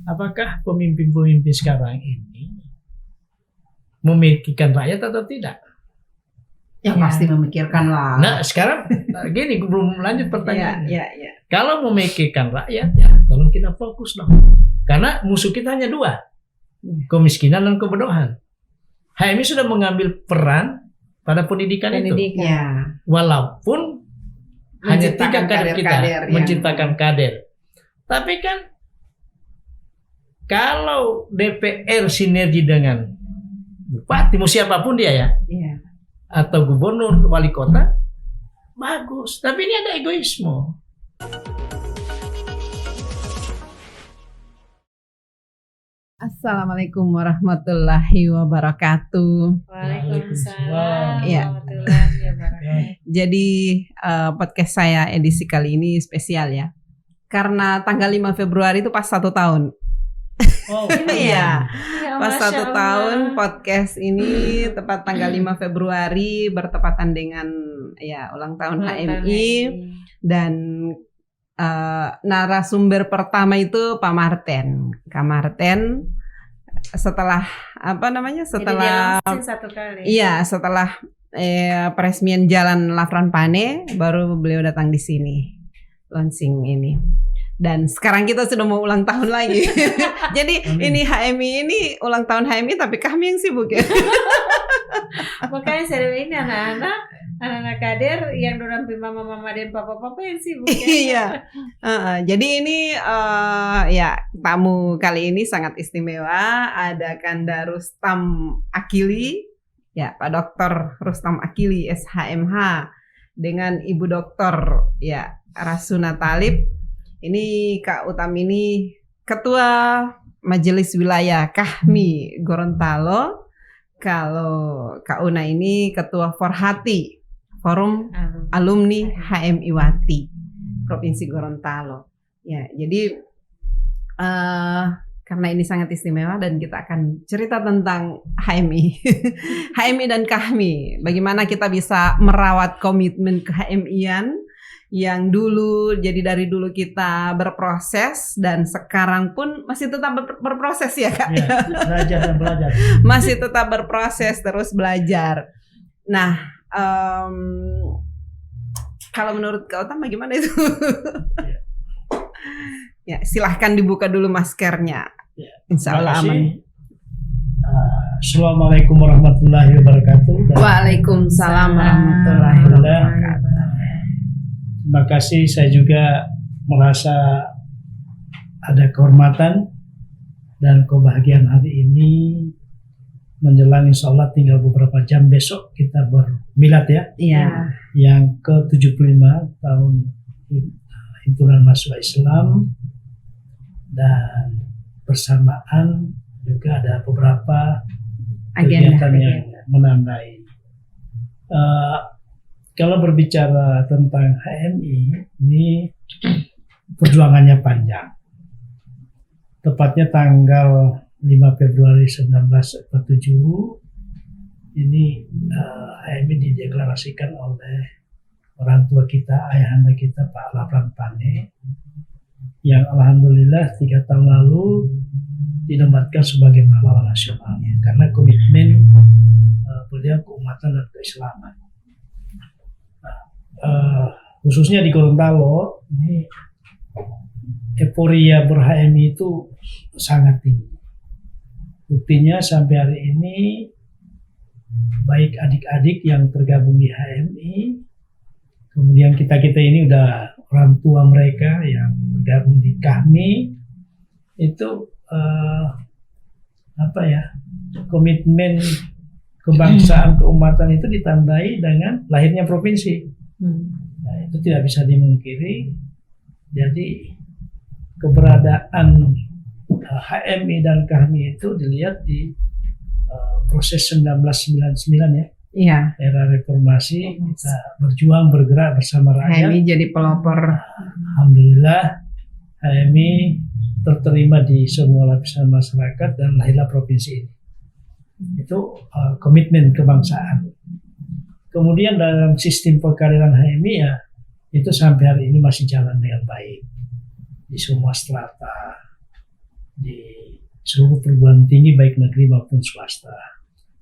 apakah pemimpin-pemimpin sekarang ini memikirkan rakyat atau tidak? Ya pasti memikirkan lah. Nah sekarang gini, belum lanjut pertanyaan. Ya. Kalau memikirkan rakyat, ya tolong kita fokus dong. Karena musuh kita hanya dua, kemiskinan dan kebodohan. HMI sudah mengambil peran pada pendidikan itu. Ya. Walaupun hanya 3 kader kita menciptakan kader. Tapi kan kalau DPR sinergi dengan bupati, mau siapapun dia ya. Atau gubernur, wali kota, bagus. Tapi ini ada egoisme. Assalamualaikum warahmatullahi wabarakatuh. Waalaikumsalam Ya. warahmatullahi wabarakatuh. Jadi podcast saya edisi kali ini spesial ya. Karena tanggal 5 Februari itu pas 1 tahun. Oh, Iya. Pas Masya 1 Allah. tahun podcast ini tepat tanggal 5 Februari bertepatan dengan ya ulang tahun HMI. Dan narasumber pertama itu Pak Marten. Kak Marten setelah setelah Jadi dia launching 1 kali. iya setelah peresmian Jalan Lafran Pane baru beliau datang di sini launching ini. Dan sekarang kita sudah mau ulang tahun lagi. Jadi ini HMI ini ulang tahun HMI tapi kami yang sibuk ya. Makanya saya ini anak-anak kader yang dorang mama-mama dan papa-papa yang sibuk ya. Iya. Jadi ini ya tamu kali ini sangat istimewa. Ada Kanda Rustam Akili, ya Pak Dr. Rustam Akili SHMH dengan Ibu Dr. ya Rasuna Talib. Ini Kak Utami ini Ketua Majelis Wilayah Kahmi Gorontalo. Kalau Kak Una ini Ketua Forhati Forum Alumni HMI Wati Provinsi Gorontalo. Ya, jadi karena ini sangat istimewa dan kita akan cerita tentang HMI, HMI dan Kahmi. Bagaimana kita bisa merawat komitmen ke HMI-an yang dulu, jadi dari dulu kita berproses dan sekarang pun masih tetap berproses ya Kak. Ya, belajar dan belajar. Masih tetap berproses terus belajar. Nah, kalau menurut Kak Utama bagaimana itu? Ya, silahkan dibuka dulu maskernya. Ya, Insya Allah aman. Assalamualaikum warahmatullahi wabarakatuh. Waalaikumsalam warahmatullahi wabarakatuh. Terima kasih, saya juga merasa ada kehormatan dan kebahagiaan hari ini menjelang insya Allah tinggal beberapa jam besok kita bermilad ya. Iya. Yang ke-75 tahun Himpunan Mahasiswa Islam, dan bersamaan juga ada beberapa kegiatan yang menandai. Kalau berbicara tentang HMI, ini perjuangannya panjang. Tepatnya tanggal 5 Februari 1947, ini HMI dideklarasikan oleh orang tua kita, ayahanda kita Pak Lafran Pane, yang alhamdulillah 3 tahun lalu dinobatkan sebagai pahlawan nasional karena komitmen beliau keumatan dan keislaman. Khususnya di Gorontalo ini euforia ber-HMI itu sangat tinggi. Buktinya sampai hari ini baik adik-adik yang tergabung di HMI, kemudian kita ini udah orang tua mereka yang tergabung di Kahmi, itu komitmen kebangsaan keumatan itu ditandai dengan lahirnya provinsi. Nah, itu tidak bisa dimungkiri. Jadi keberadaan HMI dan Kahmi itu dilihat di proses 1999 ya. Iya. Era reformasi kita berjuang bergerak bersama rakyat. HMI jadi pelopor. Alhamdulillah HMI terterima di semua lapisan masyarakat dan lahirlah provinsi ini. Itu komitmen kebangsaan. Kemudian dalam sistem pekaderan HMI ya itu sampai hari ini masih jalan dengan baik di semua strata, di seluruh perguruan tinggi baik negeri maupun swasta.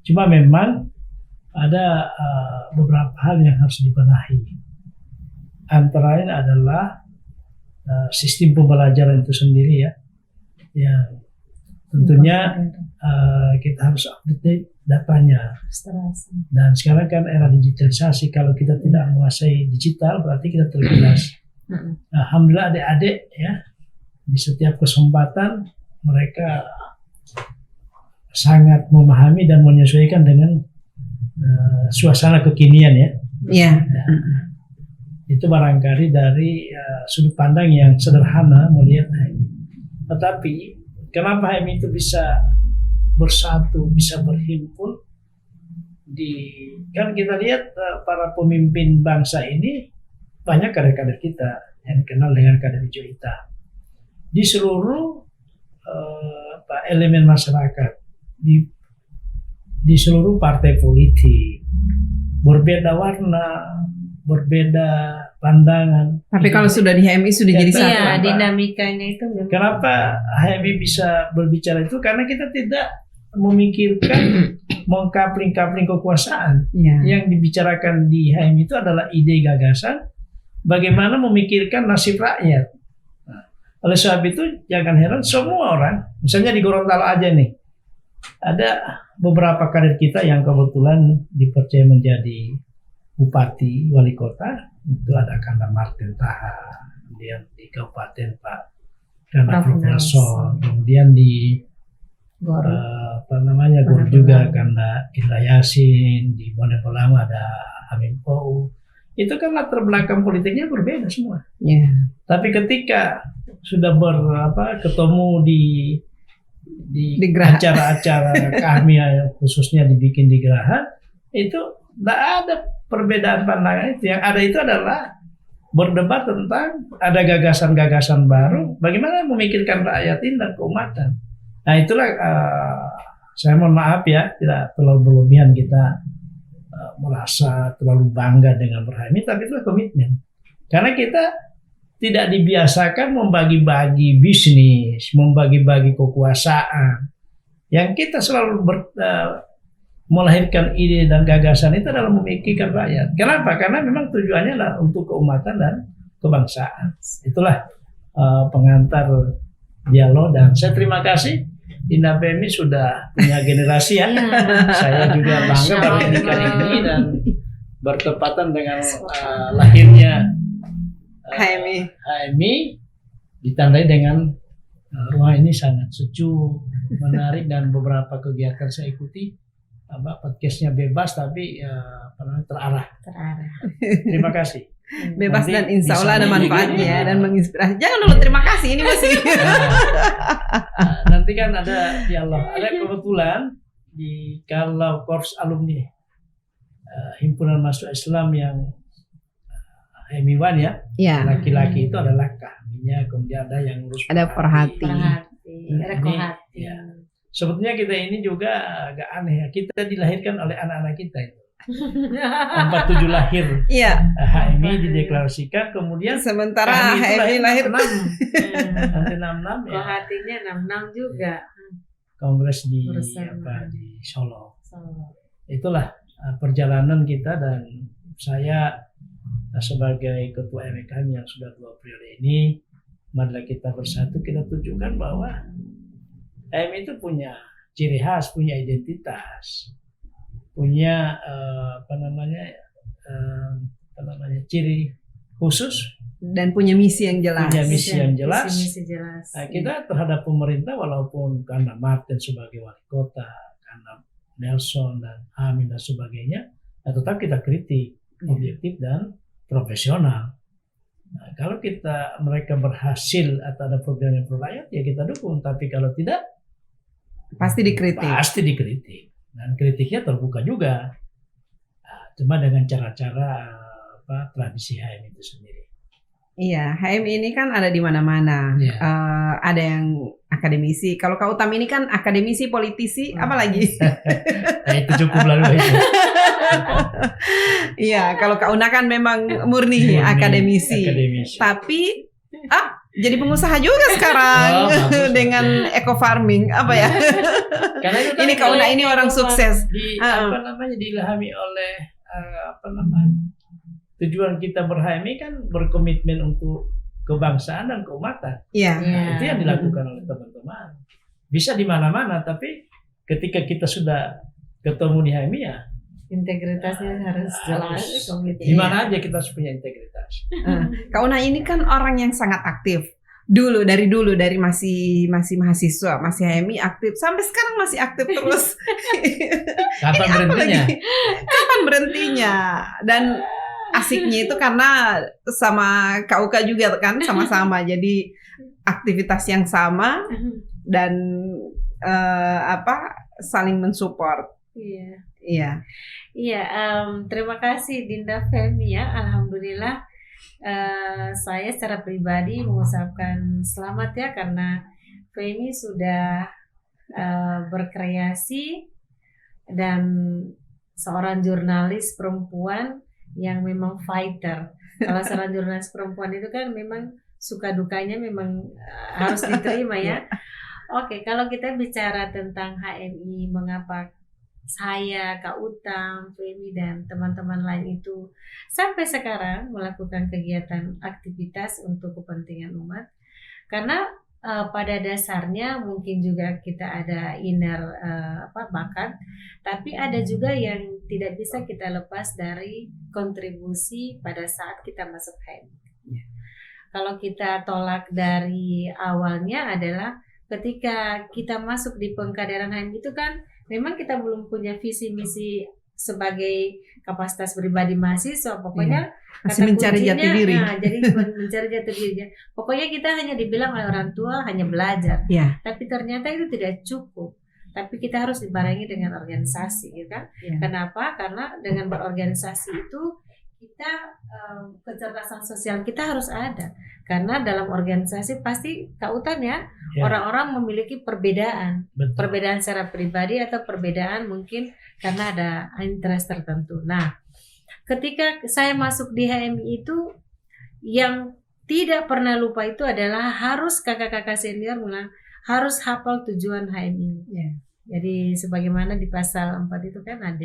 Cuma memang ada beberapa hal yang harus dibenahi. Antara lain adalah sistem pembelajaran itu sendiri ya, yang tentunya kita harus update datanya. Dan sekarang kan era digitalisasi, kalau kita tidak menguasai digital berarti kita tergilas. Alhamdulillah adik-adik ya, di setiap kesempatan mereka sangat memahami dan menyesuaikan dengan suasana kekinian ya. Iya. Itu barangkali dari sudut pandang yang sederhana melihat HMI. Tetapi kenapa HMI itu bisa bersatu, bisa berhimpun? Kan kita lihat para pemimpin bangsa ini banyak kader-kader kita yang dikenal dengan kader hijau hitam di seluruh elemen masyarakat, di seluruh partai politik, berbeda warna, berbeda pandangan. Tapi kalau sudah di HMI sudah jadi satu. Iya, dinamikanya itu memang. Kenapa HMI bisa berbicara itu? Karena kita tidak memikirkan mengkapling-kapling kekuasaan. Yang dibicarakan di HMI itu adalah ide gagasan, bagaimana memikirkan nasib rakyat. Nah, oleh sebab itu jangan heran semua orang, misalnya di Gorontalo aja nih, ada beberapa kader kita yang kebetulan dipercaya menjadi bupati, wali kota. Itu ada Kanda Martin Taha, kemudian di Kabupaten Pak Kanda Profesor, kemudian di Gor juga Kanda Indra Yasin, di Bonepolama ada Amin Pou. Itu kan latar belakang politiknya berbeda semua. Tapi ketika sudah ketemu di acara-acara kami khususnya dibikin di Geraha, itu tidak ada perbedaan pandangan itu. Yang ada itu adalah berdebat tentang ada gagasan-gagasan baru, bagaimana memikirkan rakyat ini dan keumatan. Nah itulah saya mohon maaf ya, tidak terlalu berlebihan kita merasa terlalu bangga dengan berHMI, tapi itulah komitmen. Karena kita tidak dibiasakan membagi-bagi bisnis, membagi-bagi kekuasaan. Yang kita selalu melahirkan ide dan gagasan itu adalah memikirkan rakyat. Kenapa? Karena memang tujuannya adalah untuk keumatan dan kebangsaan. Itulah pengantar dialog, dan saya terima kasih Dinda PMI sudah punya generasi ya. Saya juga bangga baru kali ini dan bertepatan dengan lahirnya HMI ditandai dengan ruang ini sangat sejuk, menarik, dan beberapa kegiatan saya ikuti. Podcastnya bebas tapi terarah. Terima kasih. Bebas nanti dan insya Allah ada manfaatnya dan menginspirasi. Jangan dulu terima kasih, ini masih. Nanti kan ada dialog. Ada kebetulan kalau korps alumni himpunan mahasiswa Islam yang HMI-1 ya, laki-laki itu adalah kaminya, kemudian ada yang ngurus ada perhati. Ya. Sebetulnya kita ini juga agak aneh ya. Kita dilahirkan oleh anak-anak kita itu. 47 lahir. Iya. HMI dideklarasikan, kemudian sementara HMI lahir 6. Nanti 66 ya. Hatinya 66 juga. Kongres di Solo. Itulah perjalanan kita, dan saya sebagai ketua MKM yang sudah 2 periode ini, marilah kita bersatu, kita tunjukkan bahwa HMI itu punya ciri khas, punya identitas, punya ciri khusus, dan punya misi yang jelas. Misi jelas. Nah, kita terhadap pemerintah, walaupun karena Martin sebagai wali kota, karena Nelson dan Amin dan sebagainya, tetap kita kritik, objektif dan profesional. Nah, kalau mereka berhasil atau ada program yang pro rakyat, ya kita dukung. Tapi kalau tidak, pasti dikritik. Dan kritiknya terbuka juga. Nah, cuma dengan cara-cara tradisi HMI itu sendiri. Iya, HMI ini kan ada di mana-mana. Yeah. Ada yang akademisi. Kalau Kak Utam ini kan akademisi, politisi, apa lagi? Nah, itu cukup lalu itu. Iya, kalau Kak Una kan memang murni akademisi. Akademisi. Tapi Jadi pengusaha juga sekarang bagus. dengan eco farming apa ya? Karena itu Ini Kak Una ini orang sukses. Diilhami oleh tujuan kita ber-HMI kan berkomitmen untuk kebangsaan dan keumatan. Iya. Nah, itu yang dilakukan oleh teman-teman. Bisa di mana-mana, tapi ketika kita sudah ketemu di HMI ya Integritasnya harus jelas. di mana aja kita harus punya integritas. Kak Una ini kan orang yang sangat aktif. Dari dulu masih mahasiswa, masih HMI aktif sampai sekarang masih aktif terus. Kapan berhentinya? Kapan berhentinya? Dan asiknya itu karena sama Kak Uka juga kan sama-sama. Jadi aktivitas yang sama dan saling mensupport. Iya. Iya. Iya, terima kasih Dinda Femi ya. Alhamdulillah saya secara pribadi mengucapkan selamat ya karena Femi sudah berkreasi dan seorang jurnalis perempuan yang memang fighter. Kalau seorang jurnalis perempuan itu kan memang suka dukanya memang harus diterima ya. Oke, kalau kita bicara tentang HMI, mengapa saya, Kak Utang, Femi dan teman-teman lain itu sampai sekarang melakukan kegiatan aktivitas untuk kepentingan umat, karena pada dasarnya mungkin juga kita ada inner bakat, tapi ada juga yang tidak bisa kita lepas dari kontribusi pada saat kita masuk HMI. Kalau kita tolak dari awalnya adalah ketika kita masuk di pengkaderan HMI itu kan memang kita belum punya visi misi sebagai kapasitas pribadi mahasiswa, pokoknya masih mencari jati diri. Jadi mencari jati diri. Pokoknya kita hanya dibilang oleh orang tua hanya belajar, tapi ternyata itu tidak cukup. Tapi kita harus dibarengi dengan organisasi, gitu kan? Kenapa? Karena dengan berorganisasi itu kita kecerdasan sosial kita harus ada. Karena dalam organisasi pasti Kak Utan ya, orang-orang memiliki perbedaan. Betul. Perbedaan secara pribadi atau perbedaan mungkin karena ada interest tertentu. Nah, ketika saya masuk di HMI itu yang tidak pernah lupa itu adalah harus kakak-kakak senior bilang harus hafal tujuan HMI. Jadi sebagaimana di pasal 4 itu kan ada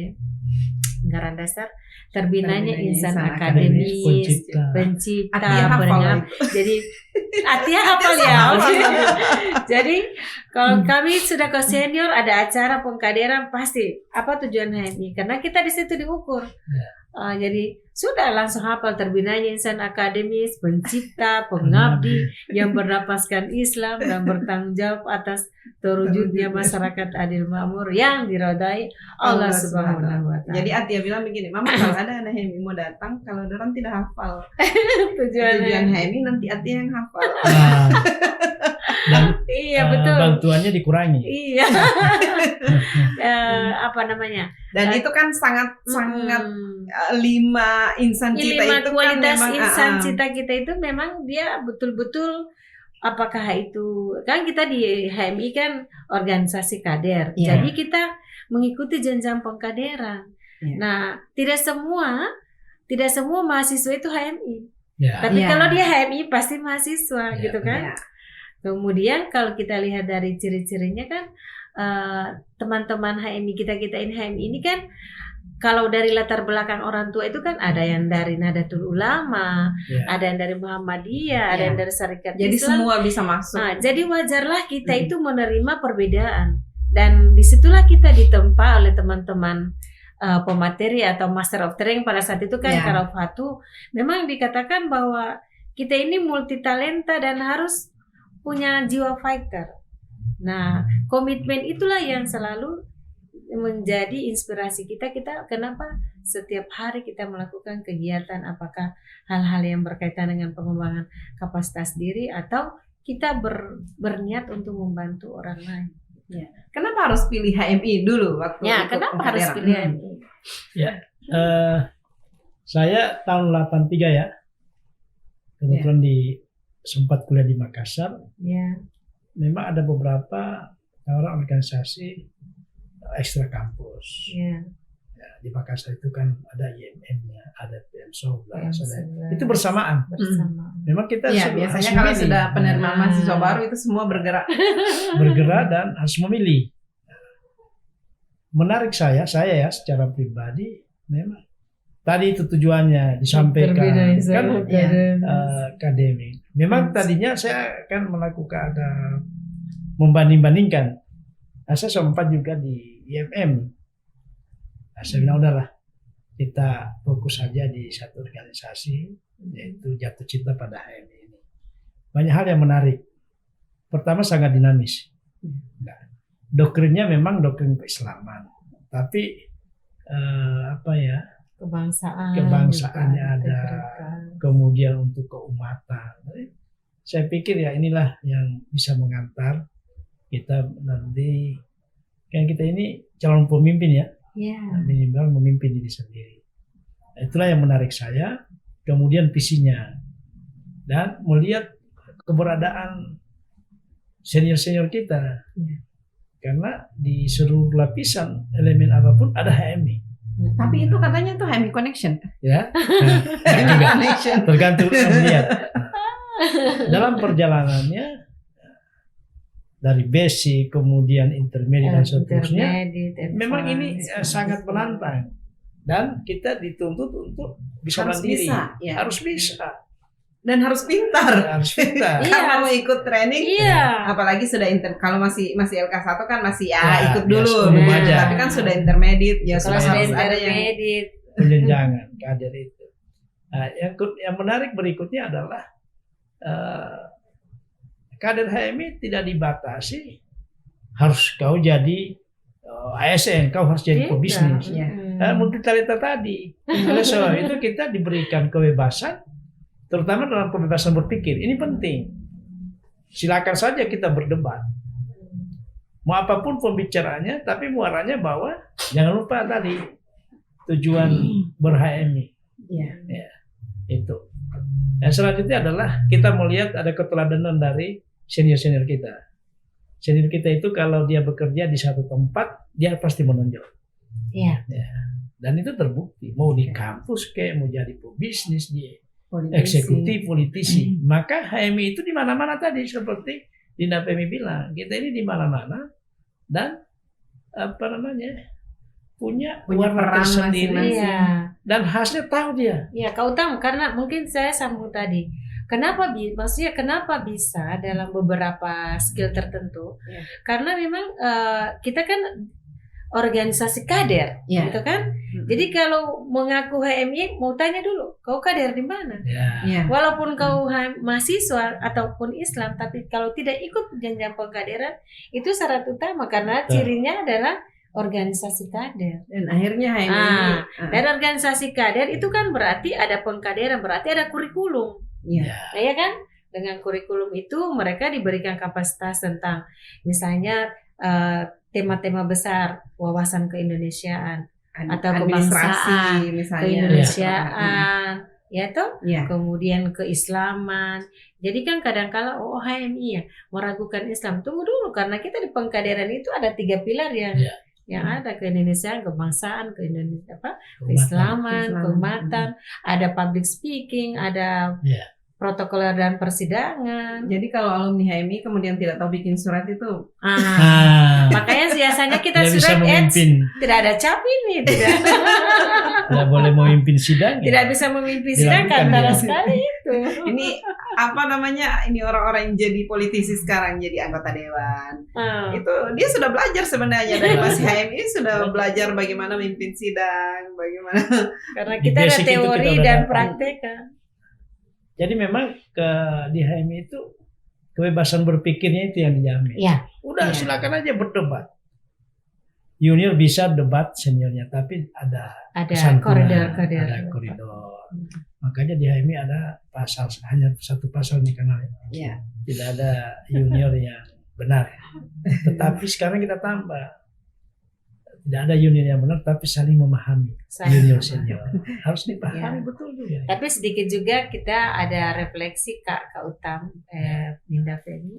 anggaran dasar terbinanya insan akademis, pencipta, penyiar. Jadi artinya hafal ya. Jadi kalau kami sudah ke senior ada acara pengkaderan pasti apa tujuan HMI karena kita di situ diukur. Jadi sudah langsung hafal terbinanya insan akademis, pencipta, pengabdi yang bernapaskan Islam dan bertanggung jawab atas terwujudnya masyarakat adil makmur yang dirodai Allah Subhanahu wa Ta'ala. Jadi Atia bilang begini, Mama kalau ada anak HMI mau datang, kalau orang tidak hafal tujuan HMI nanti Atia yang hafal. Dan iya betul. Bantuannya dikurangi. Iya. Apa namanya? Dan itu kan sangat 5 insan cita itu kualitas kan memang insan cita kita itu memang dia betul-betul apakah itu kan kita di HMI kan organisasi kader. Jadi kita mengikuti jenjang pengkaderan. Nah, tidak semua mahasiswa itu HMI. Tapi kalau dia HMI pasti mahasiswa gitu kan. Kemudian kalau kita lihat dari ciri-cirinya kan teman-teman HMI kita ini HMI ini kan kalau dari latar belakang orang tua itu kan ada yang dari Nahdlatul Ulama, ada yang dari Muhammadiyah, ada yang dari Syarikat Jadi Islam. semua bisa masuk. Nah, jadi wajarlah kita itu menerima perbedaan dan disitulah kita ditempa oleh teman-teman pemateri atau Master of Training pada saat itu kan Karofatu memang dikatakan bahwa kita ini multi talenta dan harus punya jiwa fighter. Nah, komitmen itulah yang selalu menjadi inspirasi kita kenapa setiap hari kita melakukan kegiatan apakah hal-hal yang berkaitan dengan pengembangan kapasitas diri atau kita berniat untuk membantu orang lain. Kenapa harus pilih HMI dulu waktu kenapa harus pilih HMI? Saya tahun 83 ya. Kebetulan sempat kuliah di Makassar. Memang ada beberapa orang organisasi ekstra kampus. di Makassar itu kan ada IMM-nya, ada PM11, PM11. itu bersamaan. bersama. Memang kita Iya, harus biasanya memilih. kalau sudah penerimaan Nah. mahasiswa baru itu semua bergerak. Bergerak dan harus memilih. Menarik saya ya secara pribadi memang tadi itu tujuannya disampaikan Terbidaisa, kan akademis. akademik. Memang tadinya saya akan melakukan membanding-bandingkan. Nah, saya sempat juga di IMM. Nah, saya bilang udahlah kita fokus saja di satu organisasi yaitu jatuh cinta pada HMI ini. Banyak hal yang menarik. Pertama sangat dinamis. Nah, doktrinnya memang doktrin keislaman, tapi kebangsaannya juga, ada, integritas. kemudian untuk keumatan. Saya pikir ya inilah yang bisa mengantar kita nanti, kan kita ini calon pemimpin ya, Ya. minimal memimpin diri sendiri. Itulah yang menarik saya, kemudian visinya dan melihat keberadaan senior-senior kita. Ya. Karena di seluruh lapisan elemen apapun ada HMI, Tapi itu katanya tuh HMI Connection. ya. Nah, juga Connection. tergantung melihat. Dalam perjalanannya dari basic kemudian intermediate dan seterusnya, Intermediate, memang ini advance, sangat menantang dan kita dituntut untuk bisa Harus mandiri, bisa, ya. harus bisa, Dan harus pintar. harus pintar. Iya. Karena mau ikut training, Iya. apalagi sudah kalau masih LK1 kan masih Ya, ikut biasa dulu. dulu Nah, aja. tapi kan sudah intermediate ya Kalau sudah sudah harus ada yang intermediate, Penjenjangan kader itu. Nah, yang menarik berikutnya adalah kader HMI tidak dibatasi harus kau jadi ASN, kau harus jadi pebisnis. Ya. Multitalenta tadi. Oleh sebab itu kita diberikan kebebasan, terutama dalam kebebasan berpikir. Ini penting. Silakan saja kita berdebat. Mau apapun pembicaraannya, tapi muaranya bahwa jangan lupa tadi tujuan ber-HMI. ya. Ya, itu. Yang selanjutnya adalah kita melihat ada keteladanan dari senior-senior kita. Senior kita itu kalau dia bekerja di satu tempat, dia pasti menonjol. Iya. Dan itu terbukti. Mau di kampus kayak mau jadi pebisnis, di Politisi. eksekutif, politisi. Maka HMI itu di mana-mana tadi seperti Dinda Pemi bilang, kita ini di mana-mana dan punya warna peran tersendiri masing-masing. Iya. dan khasnya tahu dia. Ya, Kak Utam, karena mungkin saya sambung tadi. Maksudnya kenapa bisa dalam beberapa skill tertentu? Ya. Karena memang kita kan organisasi kader, Ya. gitu kan? Jadi kalau mengaku HMI, mau tanya dulu, kau kader di mana? Ya. Ya. Walaupun kau mahasiswa ataupun Islam, tapi kalau tidak ikut jenjang pengkaderan, itu syarat utama karena Betul. cirinya adalah organisasi kader. Dan akhirnya HMI ini, Dan organisasi kader itu kan berarti ada pengkaderan, berarti ada kurikulum. ya. Nah, ya kan? Dengan kurikulum itu mereka diberikan kapasitas tentang misalnya tema-tema besar, wawasan keindonesiaan, atau administrasi kebangsaan, misalnya. keindonesiaan, ya toh? Ya. Kemudian keislaman. Jadi kan kadang-kala HMI ya meragukan Islam. Tunggu dulu karena kita di pengkaderan itu ada 3 pilar yang ada keindonesiaan, kebangsaan, keislaman, keumatan, ada public speaking, ada protokoler dan persidangan. Jadi kalau alumni HMI kemudian tidak tahu bikin surat itu, Makanya biasanya kita Dia bisa surat memimpin, tidak ada cap ini, tidak tidak boleh memimpin sidang. tidak bisa memimpin sidang Dilakukan, antara ya. sekali itu. ini ini orang-orang yang jadi politisi sekarang jadi anggota dewan. Itu dia sudah belajar sebenarnya dari masih HMI sudah belajar bagaimana memimpin sidang, bagaimana. Karena Di kita ada basic itu kita teori udah dan dapat. praktek kan. Jadi memang di HMI itu kebebasan berpikirnya itu yang dijamin. Iya. Udah Iya. silakan aja berdebat. Junior bisa debat seniornya, tapi ada kesantunan, koridor. ada koridor. Makanya di HMI ada pasal, hanya satu pasal nih karena Ya. tidak ada junior yang benar. Tetapi sekarang kita tambah. Tidak ada junior yang benar, tapi saling memahami junior senior. Harus dipahami betul juga. Tapi sedikit juga kita ada refleksi Kak Utam, Dinda Feni.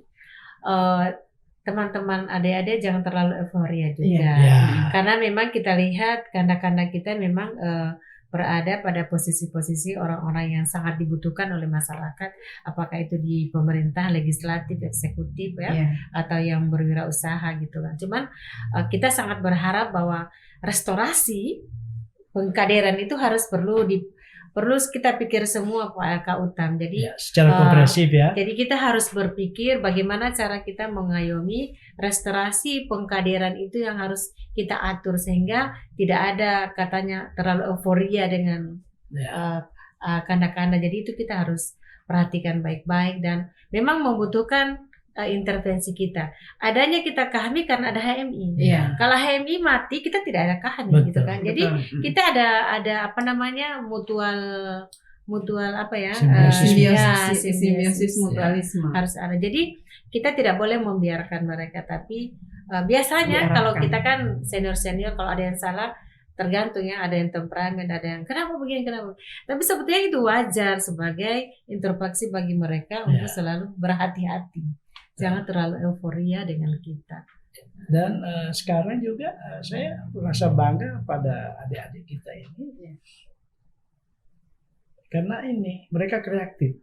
teman-teman adik-adik jangan terlalu euforia juga. Ya. Karena memang kita lihat kanda-kanda kita memang berada pada posisi-posisi orang-orang yang sangat dibutuhkan oleh masyarakat, apakah itu di pemerintah, legislatif, eksekutif ya, atau yang berwirausaha gitu kan. Cuman kita sangat berharap bahwa restorasi pengkaderan itu perlu kita pikir semua Kak Utam. Jadi secara komprehensif ya. Jadi kita harus berpikir bagaimana cara kita mengayomi restorasi pengkaderan itu yang harus kita atur sehingga tidak ada katanya terlalu euforia dengan kanda-kanda. Jadi itu kita harus perhatikan baik-baik dan memang membutuhkan intervensi kita. Adanya kita KHMI karena ada HMI. Kalau HMI mati kita tidak ada KHMI gitu kan. Jadi kita ada apa namanya mutual apa ya? Simbiosis mutualisme. Harus ada. Jadi kita tidak boleh membiarkan mereka, tapi biasanya kalau kita kan senior kalau ada yang salah tergantung ya, ada yang temperamen, ada yang kenapa begini. Tapi sebetulnya itu wajar sebagai introspeksi bagi mereka untuk selalu berhati-hati. Jangan terlalu euforia dengan kita. Dan sekarang juga saya merasa bangga pada adik-adik kita ini. Karena ini mereka kreatif.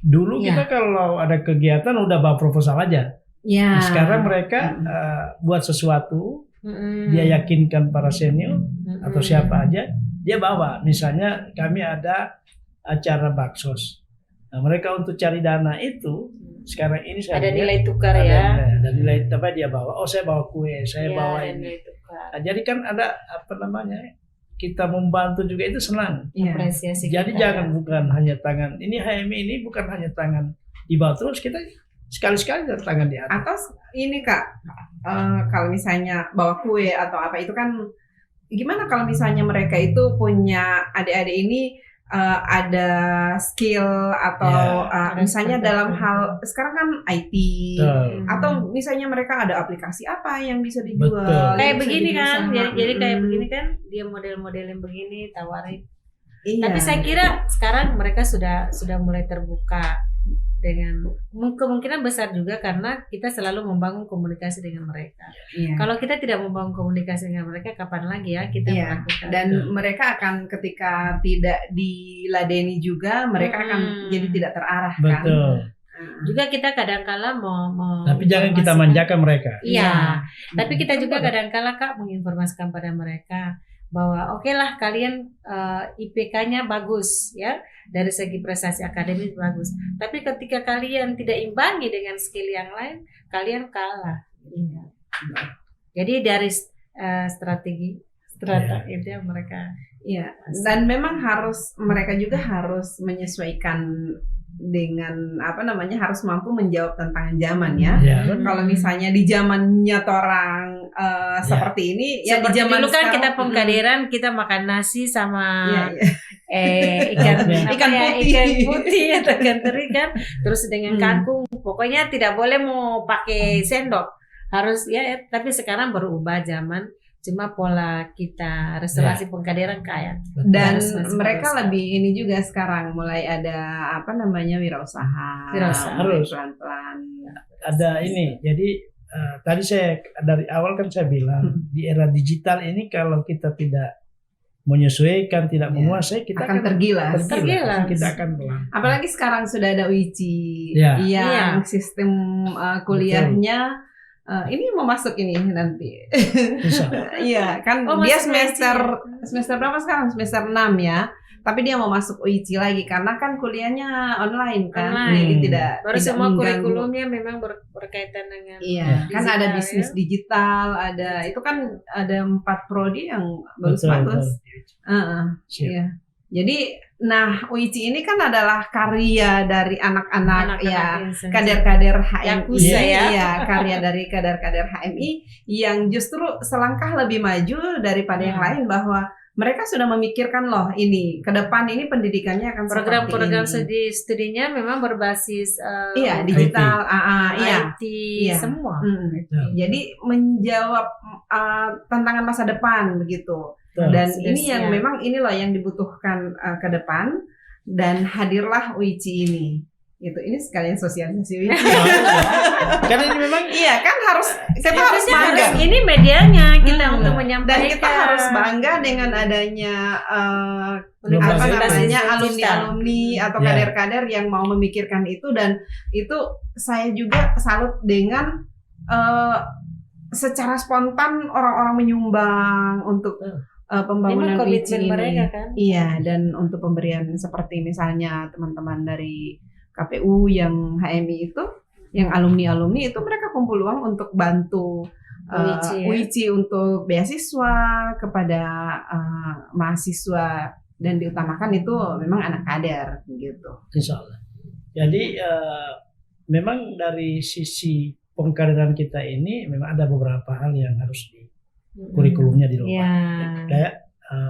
Dulu kita kalau ada kegiatan udah bawa proposal aja. Nah, sekarang mereka buat sesuatu, dia yakinkan para senior atau siapa aja, dia bawa. Misalnya kami ada acara baksos. Nah, mereka untuk cari dana itu sekarang ini saya ada lihat, nilai tukar ya. Ada nilai apa dia bawa. Oh, saya bawa kue, saya bawa ini. Nah, jadi kan ada apa namanya? Kita membantu juga itu senang. Apresiasi. Jadi jangan bukan hanya tangan. Ini HMI ini bukan hanya tangan di bawah terus, kita sekali-sekali tangan di atas. Atau ini Kak, kalau misalnya bawa kue atau apa itu kan gimana kalau misalnya mereka itu punya adik-adik ini ada skill atau misalnya dalam hal sekarang kan IT atau misalnya mereka ada aplikasi apa yang bisa dijual. Kayak begini kan, jadi kayak begini kan, dia model-model yang begini tawarin. Tapi saya kira sekarang mereka sudah mulai terbuka dengan kemungkinan besar juga karena kita selalu membangun komunikasi dengan mereka. Kalau kita tidak membangun komunikasi dengan mereka, kapan lagi ya kita melakukan? Dan mereka akan ketika tidak diladeni juga, mereka akan jadi tidak terarah kan. Juga kita kadang-kala mau tapi jangan kita manjakan mereka. Tapi kita juga kadang-kala Kak menginformasikan pada mereka bahwa oke lah kalian IPK-nya bagus ya, dari segi prestasi akademis bagus, tapi ketika kalian tidak imbangi dengan skill yang lain, kalian kalah. Jadi dari strategi itu yang mereka dan memang mereka juga harus menyesuaikan dengan apa namanya, harus mampu menjawab tantangan zaman ya. Kalau misalnya di zamannya orang seperti ini seperti di zaman dulu kan sekarang, kita pengkaderan kita makan nasi sama ikan putih atau ikan teri kan, terus dengan kangkung, pokoknya tidak boleh mau pakai sendok, harus tapi sekarang berubah zaman. Cuma pola kita restorasi pengkaderan kaya. Dan mereka lebih ini juga sekarang mulai ada apa namanya wirausaha. Harus pelan-pelan. Ada ini. Jadi tadi saya dari awal kan saya bilang di era digital ini kalau kita tidak menyesuaikan, tidak menguasai, kita akan tergilas. Kita akan pelan. Apalagi sekarang sudah ada UICI yang sistem kuliahnya ini mau masuk ini nanti. Iya kan, dia semester berapa sekarang? Semester 6 ya. Tapi dia mau masuk UICI lagi karena kan kuliahnya online kan. Jadi baru semua kurikulumnya memang berkaitan dengan kan ada bisnis digital, ada itu kan ada 4 prodi yang bagus-bagus. Jadi UICI ini kan adalah karya dari anak-anak kader-kader HMI karya dari kader-kader HMI yang justru selangkah lebih maju daripada yang lain, bahwa mereka sudah memikirkan loh ini ke depan ini pendidikannya akan program-program studinya memang berbasis digital, IT semua. Jadi menjawab tantangan masa depan begitu. Dan ini yang memang ini loh yang dibutuhkan ke depan, dan hadirlah UICI ini Gitu. Ini sekalian sosialisasi. Karena ini memang Iya kan kita harus bangga. Ini medianya kita untuk Dan menyampaikan. kita harus bangga dengan adanya Universitas alumni atau Ya. kader-kader yang mau memikirkan itu, dan itu saya juga salut dengan secara spontan orang-orang menyumbang untuk pembangunan Memang UICI komitmen ini. mereka kan. Iya, dan untuk pemberian seperti misalnya teman-teman dari KPU yang HMI itu, yang alumni-alumni itu mereka kumpul uang untuk bantu UICI untuk beasiswa kepada mahasiswa, dan diutamakan itu memang anak kader gitu. insya Allah. Jadi memang dari sisi pengkaderan kita ini memang ada beberapa hal yang harus di kurikulumnya dirubah. Ya. Kayak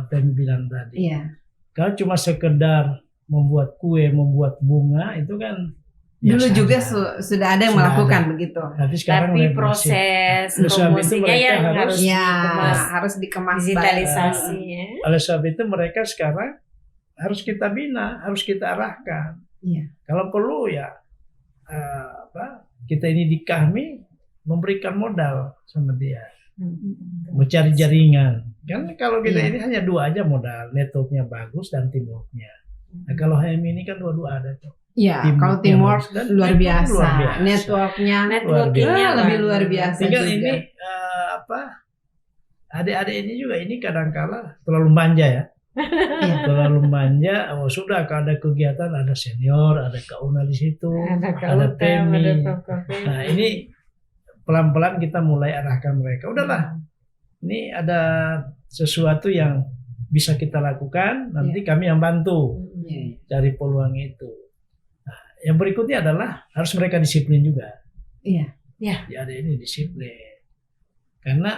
Pemi bilang tadi. Iya. Kalau cuma sekedar membuat kue, membuat bunga itu kan Dulu biasa juga aja. sudah ada yang Sudah melakukan ada. begitu. Tapi sekarang Tapi udah proses Oleh sebab itu promosinya mereka yang harus- harus Ya, dikemas, harus dikemas digitalisasi ya. oleh sebab itu mereka sekarang harus kita bina, harus kita arahkan. Iya. Kalau perlu ya kita ini di kami memberikan modal sama dia, mencari jaringan. Kan kalau kita Iya. ini hanya dua aja modal, networknya bagus dan teamworknya. Nah, kalau HMI ini kan dua-dua ada tuh. Iya, Teamwork kalau yang teamwork bagus dan luar network biasa, luar biasa. networknya Networkingnya lebih bagus. luar biasa Tinggal juga. ini adik-adik ini juga ini kadang-kala terlalu manja ya. Iya. Terlalu manja. Oh sudah, kalau ada kegiatan ada senior, ada Kauna di situ, Ada ada Kautam, Pemi. ada Pokoknya. Nah ini pelan-pelan kita mulai arahkan mereka. Udahlah, ini ada sesuatu yang bisa kita lakukan. Nanti kami yang bantu Iya. cari peluang itu. Nah, yang berikutnya adalah harus mereka disiplin juga. Iya. Ya ada ini disiplin. Karena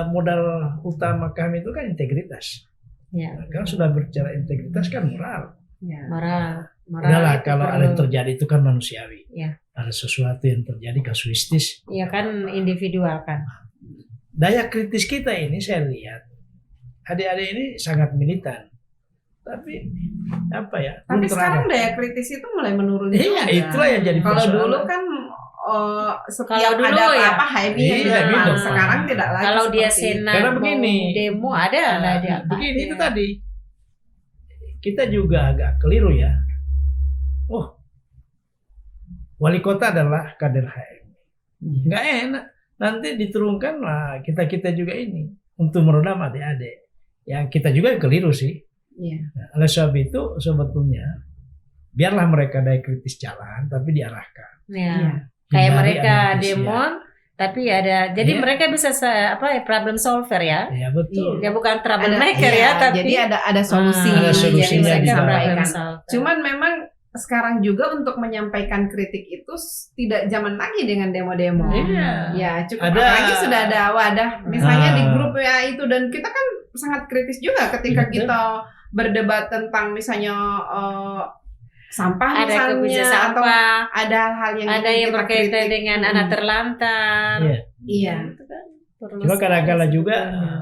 modal utama kami itu kan integritas. Ya. Nah, kalau sudah berbicara integritas kan moral. Iya. Moral Udahlah, itu kalau perlu. ada yang terjadi itu kan manusiawi. Ya. Ada sesuatu yang terjadi kasuistis. Ya kan individual kan. Daya kritis kita ini saya lihat adik-adik ini sangat militan. Tapi apa ya? Tapi belum sekarang terarah. daya kritis itu mulai menurun Iya, juga. itulah yang jadi Kalau persoalan. dulu kan setiap Kalau dulu ada ya. apa-apa HMI yang Iya, datang. gitu. Sekarang tidak lagi. Kalau dia seperti itu. senat Karena mau begini. demo ada dia. Begini itu tadi. Kita juga agak keliru ya. Oh, wali kota adalah kader HMI. Nggak enak. Nanti diturunkan lah kita juga ini untuk meredam adik-adik. Yang kita juga keliru sih. Iya. Nah, oleh sebab itu sebetulnya biarlah mereka daya kritis jalan, tapi diarahkan. Ya. Iya. Kayak Hindari mereka anarkis, demo tapi ada jadi Iya. mereka bisa problem solver ya. Ya betul. Dia bukan troublemaker Ada- ya, iya, tapi jadi ada solusi Ada yang solusinya bisa di mereka bawah. problem disampaikan. solver. Cuman memang sekarang juga untuk menyampaikan kritik itu tidak zaman lagi dengan demo-demo. Iya. Ya, cukup Ada- apalagi sudah ada wadah misalnya di Ah. grup WA itu, dan kita kan sangat kritis juga ketika Betul. kita berdebat tentang misalnya sampah ada misalnya kebijakan atau sampah, ada hal yang ada ingin yang kita berkaitan kritik. dengan anak terlantar. Iya. Iya. Itu kan perlu Cuma kadang-kala sekali juga sebetulnya.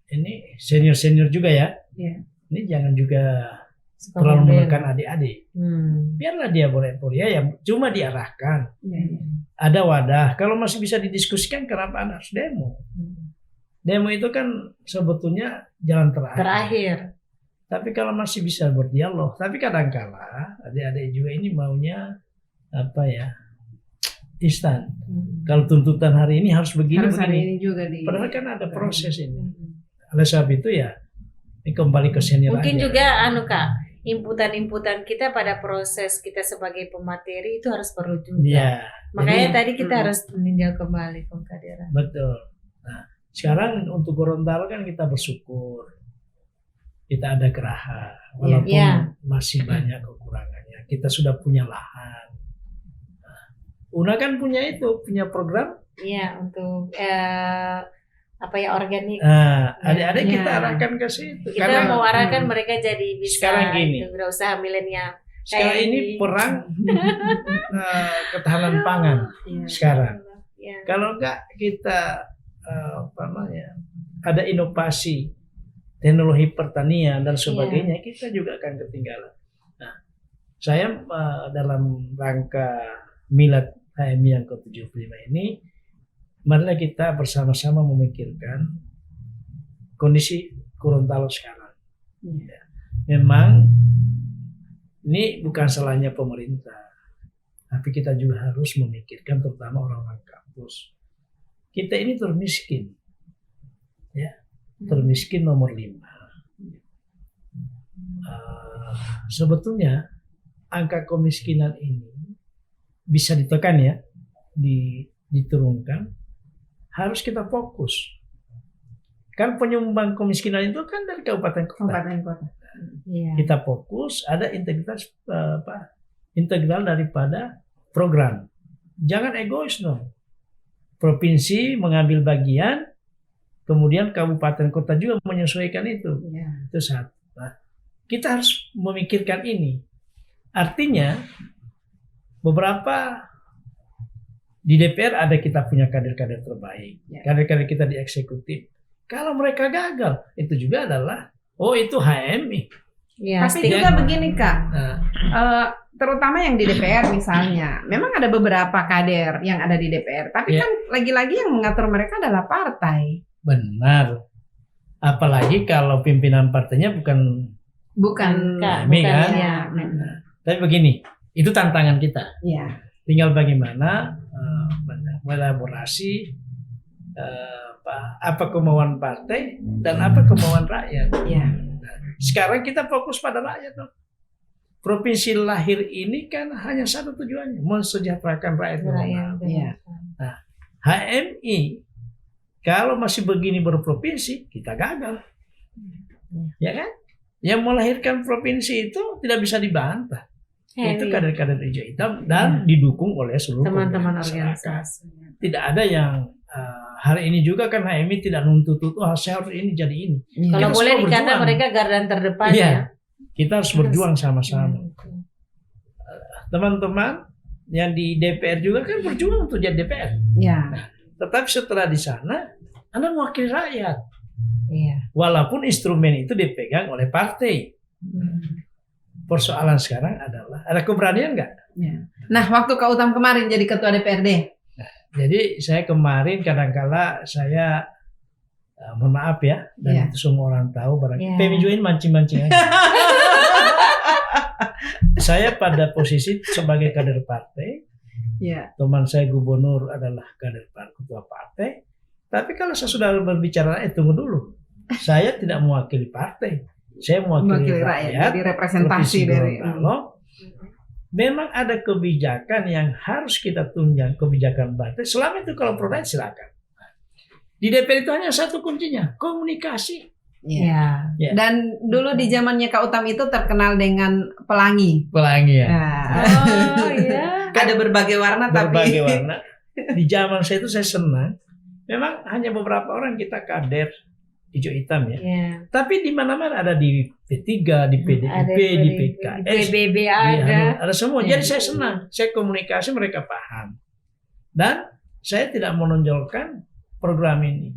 ini senior-senior juga ya. Iya. Ini jangan juga Suka terlalu membela. menekan adik-adik. Biarlah dia bereporia ya, cuma diarahkan. Iya, iya. Ada wadah. Kalau masih bisa didiskusikan, kenapa Anda harus demo? Demo itu kan sebetulnya jalan Terakhir. Tapi kalau masih bisa berdialog, tapi kadang-kala adik-adik juga ini maunya apa ya, instan. Kalau tuntutan hari ini harus begini Harus hari begini. ini juga di Padahal kan ada proses ini. Oleh sebab itu ya, ini kembali ke senior Mungkin aja. juga Kak, inputan-inputan kita pada proses kita sebagai pemateri itu harus perlu juga. Iya. Makanya Jadi, tadi kita harus meninjau kembali pengkaderan. betul. Nah, sekarang untuk Gorontalo kan kita bersyukur. Kita ada geraha, walaupun Iya. masih banyak kekurangannya. Kita sudah punya lahan. Nah, Una kan punya program. Iya, untuk organik. Nah, adik-adik Iya. kita arahkan ke situ. Kita Karena mau arahkan mereka jadi bisa Sekarang gini. itu wirausaha milenial. sekarang kayak ini di- perang ketahanan pangan. Iya. Sekarang. Iya. Kalau enggak kita ada inovasi teknologi pertanian dan sebagainya, kita juga akan ketinggalan. Nah, Saya dalam rangka milad HMI yang ke-75 ini, marilah kita bersama-sama memikirkan kondisi Gorontalo sekarang. Ya. Memang ini bukan salahnya pemerintah, tapi kita juga harus memikirkan terutama orang-orang kampus. Kita ini termiskin, ya, termiskin nomor 5. Sebetulnya angka kemiskinan ini bisa ditekan ya, diturunkan. Harus kita fokus. Kan penyumbang kemiskinan itu kan dari kabupaten kota. Iya. Kita fokus, ada integral daripada program. Jangan egois dong. Provinsi mengambil bagian, kemudian kabupaten kota juga menyesuaikan itu. Iya. Itu satu. Nah, kita harus memikirkan ini. Artinya beberapa di DPR ada kita punya kader-kader terbaik, kader-kader kita di eksekutif. Kalau mereka gagal, itu juga adalah itu HMI. Ya, tapi juga begini Kak, terutama yang di DPR misalnya, memang ada beberapa kader yang ada di DPR, tapi kan lagi-lagi yang mengatur mereka adalah partai. Benar. Apalagi kalau pimpinan partainya bukan HMI kan. Ya. Tapi begini, itu tantangan kita. Ya. Tinggal bagaimana melaborasi apa kemauan partai dan apa kemauan rakyat. Ya. Sekarang kita fokus pada rakyat dong. Provinsi lahir ini kan hanya satu tujuannya, mensejahterakan rakyat. Ya. Nah, HMI kalau masih begini berprovinsi, kita gagal. Ya kan? Yang melahirkan provinsi itu tidak bisa dibantah. Itu kader-kader hijau hitam dan didukung oleh seluruh teman-teman masyarakat. organisasi. Tidak ada yang hari ini juga kan HMI tidak nuntut saya harus ini jadi ini. Kalau boleh dikata mereka garda terdepan ya. Kita harus berjuang sama-sama. Teman-teman yang di DPR juga kan berjuang untuk jadi DPR. Ya. Nah, tetapi setelah di sana, Anda mewakili rakyat. Iya. Walaupun instrumen itu dipegang oleh partai. Persoalan sekarang adalah ada keberanian nggak? Ya. Nah, waktu Kak Utam kemarin jadi ketua DPRD. Jadi saya kemarin kadangkala saya mohon maaf ya, dan itu semua orang tahu barangkali PMI join mancing-mancing aja. Saya pada posisi sebagai kader partai, teman saya gubernur adalah kader ketua partai. Tapi kalau saya sudah berbicara, tunggu dulu, saya tidak mewakili partai, saya mewakili rakyat, jadi representasi dari. Memang ada kebijakan yang harus kita tunjang, kebijakan partai. Selama itu kalau pro rakyat silakan. Di DPR itu hanya satu kuncinya, komunikasi. Ya. Dan dulu di zamannya Kak Utam itu terkenal dengan pelangi. Pelangi ya. Oh iya. Ada berbagai warna berbagai warna. Di zaman saya itu saya senang. Memang hanya beberapa orang kita kader hijau hitam ya. Tapi di mana-mana ada di P3, di PDIP, di PKS, di PBB ada semua. Jadi saya senang. Saya komunikasi mereka paham. Dan saya tidak menonjolkan program ini,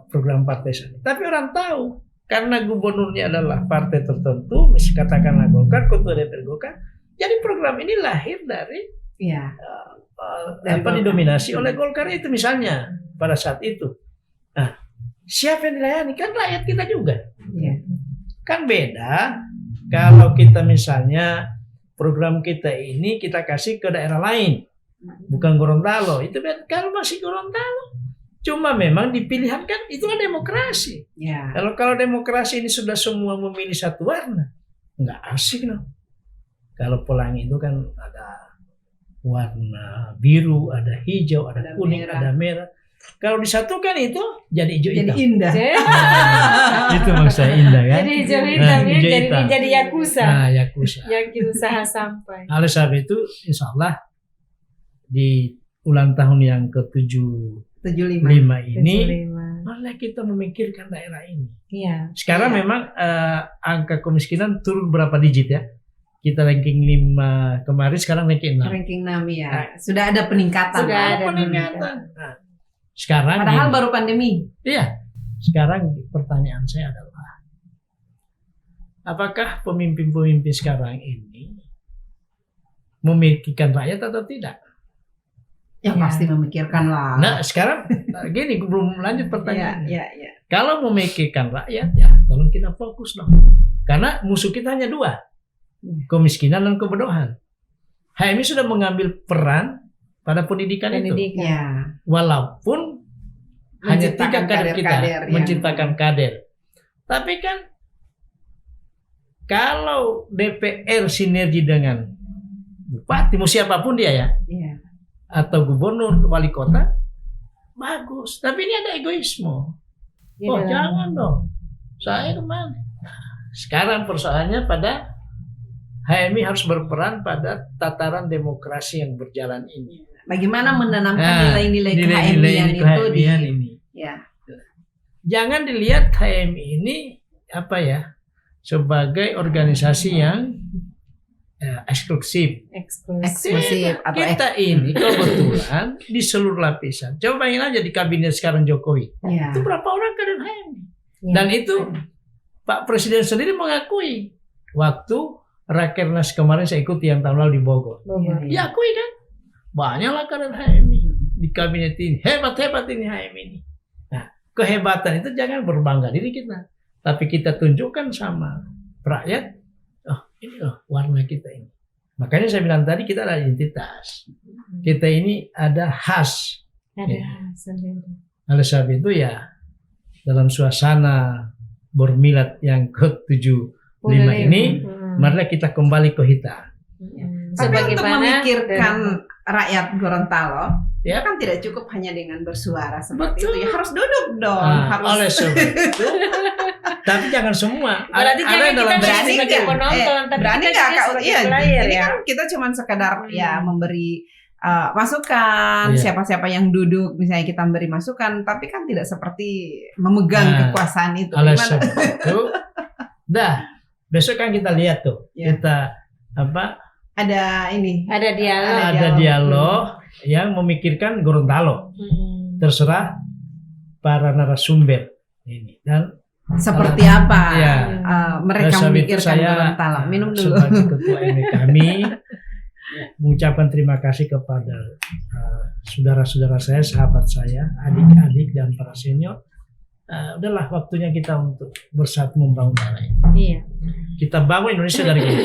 program partai saya. Tapi orang tahu karena gubernurnya adalah partai tertentu, katakanlah Golkar, ketua DPR Golkar. Jadi program ini lahir dari didominasi oleh Golkar itu misalnya pada saat itu. Nah, siapa yang dilayani? Kan rakyat kita juga. Kan beda kalau kita misalnya program kita ini kita kasih ke daerah lain, bukan Gorontalo. Itu beda. Kalau masih Gorontalo, cuma memang dipilihan kan itulah demokrasi. Kalau demokrasi ini sudah semua memilih satu warna, nggak asik dong. Kalau pelangi itu kan ada warna biru, ada hijau, ada kuning, ada merah. Kalau disatukan itu jadi hijau hitam. Jadi indah. Itu maksud saya indah kan. Jadi hijau hitam jadi yakuza. Nah, yakuza. Yang usaha sampai. Oleh sebab itu, insya Allah di ulang tahun yang ke-75 ini, malah kita memikirkan daerah ini. Sekarang memang angka kemiskinan turun berapa digit ya? Kita ranking 5 kemarin, sekarang ranking 6. Ranking 6 ya. Nah, sudah ada peningkatan. Nah, sekarang padahal baru pandemi. Iya. Sekarang pertanyaan saya adalah, apakah pemimpin-pemimpin sekarang ini memikirkan rakyat atau tidak? Ya pasti memikirkan lah. Nah sekarang gini, belum lanjut pertanyaan. Ya. Kalau memikirkan rakyat, ya tolong kita fokus dong. Karena musuh kita hanya dua, kemiskinan dan kebodohan. HMI sudah mengambil peran pada pendidikan itu. Ya. Walaupun hanya 3 kader kita kader-kader menciptakan kader. Tapi kan kalau DPR sinergi dengan bupati, mau siapapun dia ya, Iya. atau gubernur, wali kota, bagus. Tapi ini ada egoisme. Di Oh dalam- jangan dong, saya kemana? Nah, sekarang persoalannya pada HMI harus berperan pada tataran demokrasi yang berjalan ini. Bagaimana menanamkan Nah, nilai-nilai nilai-nilai KMI-an itu di KMI-an ini. ya. Jangan dilihat HMI ini sebagai organisasi yang eksklusif. Eksklusif atau Kita ini kebetulan di seluruh lapisan. Coba bayangin aja di kabinet sekarang Jokowi. ya. Itu berapa orang kader HMI? Ya. Dan itu Pak Presiden sendiri mengakui. Waktu Rakernas kemarin saya ikuti yang tahun lalu di Bogor. Bogor. Iya. Diakui kan? Banyaklah kader HMI di kabinet ini. Hebat-hebat ini HMI ini. Nah, kehebatan itu jangan berbangga diri kita. Tapi kita tunjukkan sama rakyat, oh ini loh warna kita ini. Makanya saya bilang tadi kita ada identitas. Kita ini ada khas. Ada Ya. sendiri. Oleh sebab itu ya dalam suasana bermilat yang ke-75 ini, marilah kita kembali ke kita. Tapi untuk Sebagaimana memikirkan rakyat Gorontalo, Ya. kan tidak cukup hanya dengan bersuara seperti Betul. itu. Ya harus duduk dong, Nah, harus oleh sebab itu, tapi jangan semua. Berarti Ada jangan dalam kita berani sebagai nggak? penonton, tapi berani kita nggak juga Kak? sebagai Iya, player ini ya. kan kita cuma sekedar ya memberi masukan, Iya. siapa-siapa yang duduk misalnya kita memberi masukan, tapi kan tidak seperti memegang Nah, kekuasaan itu. oleh Gimana? sebab itu, besok kan kita lihat tuh, Ya. kita Ada ini. Ada dialog. ada dialog yang memikirkan Gorontalo. Terserah para narasumber ini dan Seperti apa ya, mereka oleh sebab itu memikirkan saya, Gorontalo. Minum dulu. sebagai ketua ME kami mengucapkan terima kasih kepada saudara-saudara saya, sahabat saya, adik-adik dan para senior. Udahlah waktunya kita untuk bersatu membangun daerah ini. Iya. Kita bangun Indonesia dari kita.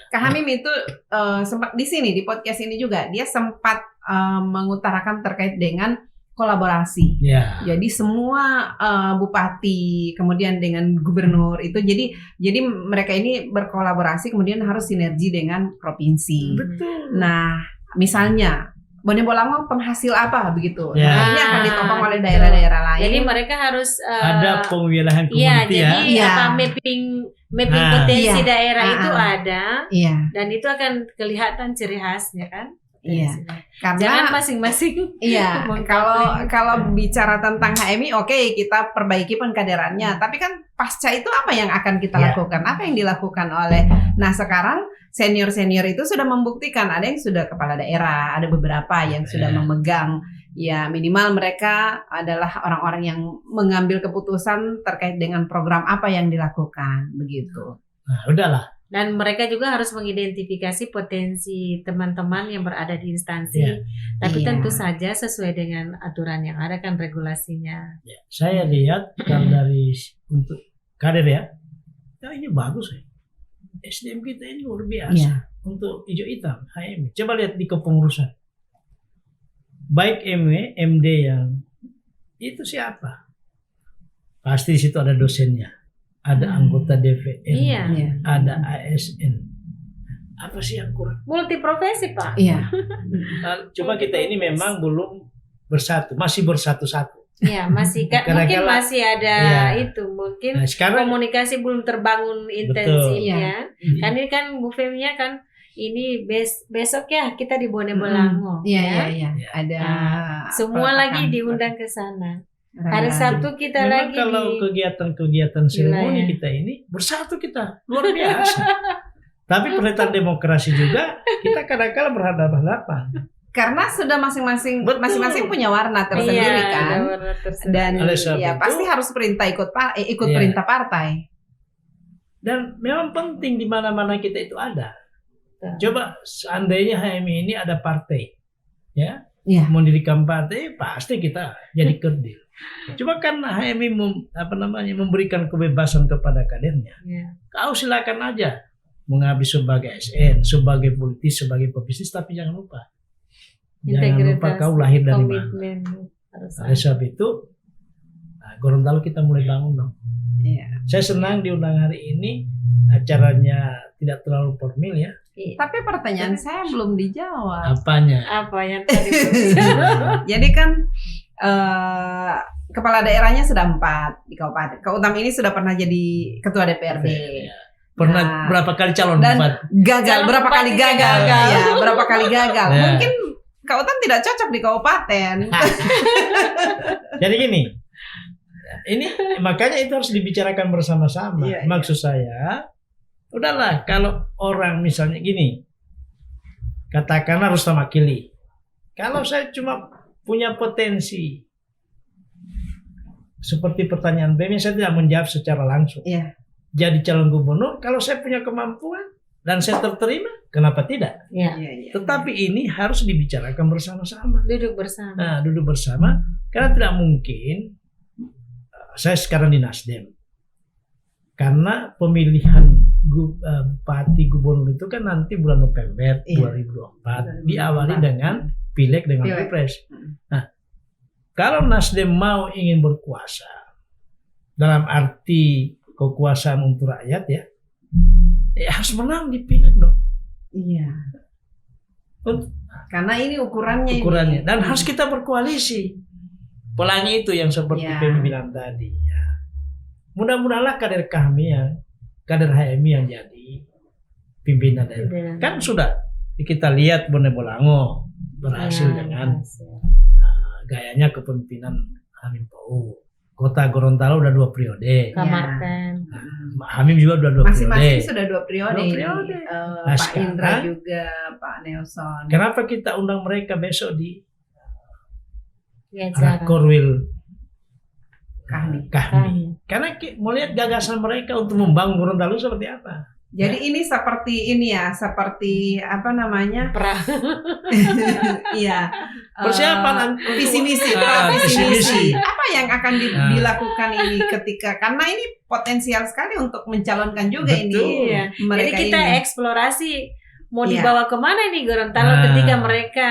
Kak Hamim itu sempat di sini di podcast ini juga dia sempat mengutarakan terkait dengan kolaborasi. Ya. Jadi semua bupati kemudian dengan gubernur itu jadi mereka ini berkolaborasi kemudian harus sinergi dengan provinsi. Betul. Nah, misalnya Bone Bolango penghasil apa begitu. Ya. Nah, ini akan ditopang oleh Betul. daerah-daerah lain. Jadi mereka harus Ada pewilayahan iya, community ya. jadi Iya. mapping Nah. potensi Iya. daerah itu ada Iya, dan itu akan kelihatan ciri khasnya kan. iya. Jangan Karena masing-masing. iya, mengkampanye. kalau bicara tentang HMI, oke kita perbaiki pengkaderannya. Tapi kan pasca itu apa yang akan kita Iya. lakukan? Apa yang dilakukan oleh? Nah sekarang senior itu sudah membuktikan. Ada yang sudah kepala daerah, ada beberapa yang sudah Iya. memegang. Ya minimal mereka adalah orang-orang yang mengambil keputusan terkait dengan program apa yang dilakukan, begitu. Nah, udahlah. Dan mereka juga harus mengidentifikasi potensi teman-teman yang berada di instansi. Iya. Tapi Iya. tentu saja sesuai dengan aturan yang ada kan regulasinya. Ya, saya lihat kalau dari untuk kader ya, ini bagus ya. SDM kita ini luar biasa Iya. untuk hijau hitam HMI. Coba lihat di kepengurusan. Baik MW, MD yang itu siapa? Pasti di situ ada dosennya, ada anggota DPR, Iya. Iya. ada ASN. Apa sih yang kurang? Multiprofesi Pak. Iya. Coba kita ini memang belum bersatu, masih bersatu-satu. Iya masih Kadang-kadang- mungkin masih ada Iya. itu mungkin Nah, sekarang komunikasi belum terbangun intensifnya. Iya. Kan ini kan Bu Femnya kan ini besok ya kita di Bone Bolango. Iya, ya. iya, iya. Ada Semua peletakan. lagi diundang ke sana. Hari Rada- Sabtu kita memang lagi kalau di kegiatan-kegiatan seremoni wilayah. kita ini bersatu kita luar biasa. Tapi pernyataan demokrasi juga kita kadang-kadang berhadapan-hadapan. Karena sudah masing-masing Betul. masing-masing punya warna tersendiri Iya, kan. ada warna tersendiri. Dan Oleh sebab ya itu- pasti harus perintah ikut Iya. perintah partai. Dan memang penting di mana-mana kita itu ada. Betul. Coba seandainya HMI ini ada partai, ya, Iya. mendirikan partai, pasti kita jadi kerdil. Cuma karena HMI memberikan kebebasan kepada kadernya, Ya. kau silakan aja mengabdi sebagai SN, sebagai politis, sebagai pebisnis, tapi jangan lupa kau lahir dari mana. Komitmen harus Oleh sebab itu, Gorontalo kita mulai bangun dong. Iya. Saya senang diundang hari ini, acaranya tidak terlalu formal ya. Tapi pertanyaan saya belum dijawab. Apanya? Apa yang tadi Jadi kan kepala daerahnya sudah 4 di kabupaten. Kak Utami ini sudah pernah jadi ketua DPRD. Pernah Nah, berapa kali calon dan bupati? gagal Calon berapa bupati kali gagal? gagal. Ya, berapa kali gagal. Ya. Mungkin Kak Utam tidak cocok di kabupaten. Jadi gini, ini makanya itu harus dibicarakan bersama-sama. Iya, Maksud saya, udahlah kalau orang misalnya gini, katakanlah Rustam Akili, kalau saya cuma punya potensi seperti pertanyaan BM, saya tidak menjawab secara langsung. Iya. Jadi calon gubernur, kalau saya punya kemampuan dan saya terterima, kenapa tidak? Ya, Iya. Tetapi ini harus dibicarakan bersama-sama. duduk bersama. Nah, duduk bersama, karena tidak mungkin saya sekarang di Nasdem. Karena pemilihan bupati gubernur itu kan nanti bulan November Iya. 2024 diawali dengan pileg dengan Pileg. pilpres. Nah, kalau Nasdem mau ingin berkuasa dalam arti kekuasaan untuk rakyat ya harus menang di pileg dong. Iya. Karena ini ukurannya. Ukurannya. Ini. Dan harus kita berkoalisi. Pelangi itu yang seperti Ya. Pemi bilang tadi. Ya. Mudah-mudahanlah kader kami kader HMI yang jadi pimpinan daerah. Kan sudah kita lihat Bone Bolango berhasil Ya, dengan berhasil. gayanya kepemimpinan Hamim Pou. Kota Gorontalo udah 2 periode. Kamarten. Hamim juga udah 2 Masing-masing periode. sudah 2 periode. Dua ini. periode. Pak sekarang, Indra juga, Pak Nelson. Kenapa kita undang mereka besok di Ya, jarang. Korwil Kahmi. Kahmi? Karena mau lihat gagasan mereka untuk membangun Gorontalo seperti apa. Jadi ini seperti ini ya, seperti apa namanya? Perang. Iya. Persiapan visi misi, visi misi. Apa yang akan dilakukan ini ketika karena ini potensial sekali untuk mencalonkan juga Betul. ini Iya. Jadi mereka kita ini. eksplorasi mau Iya. dibawa kemana nih Gorontalo ketika mereka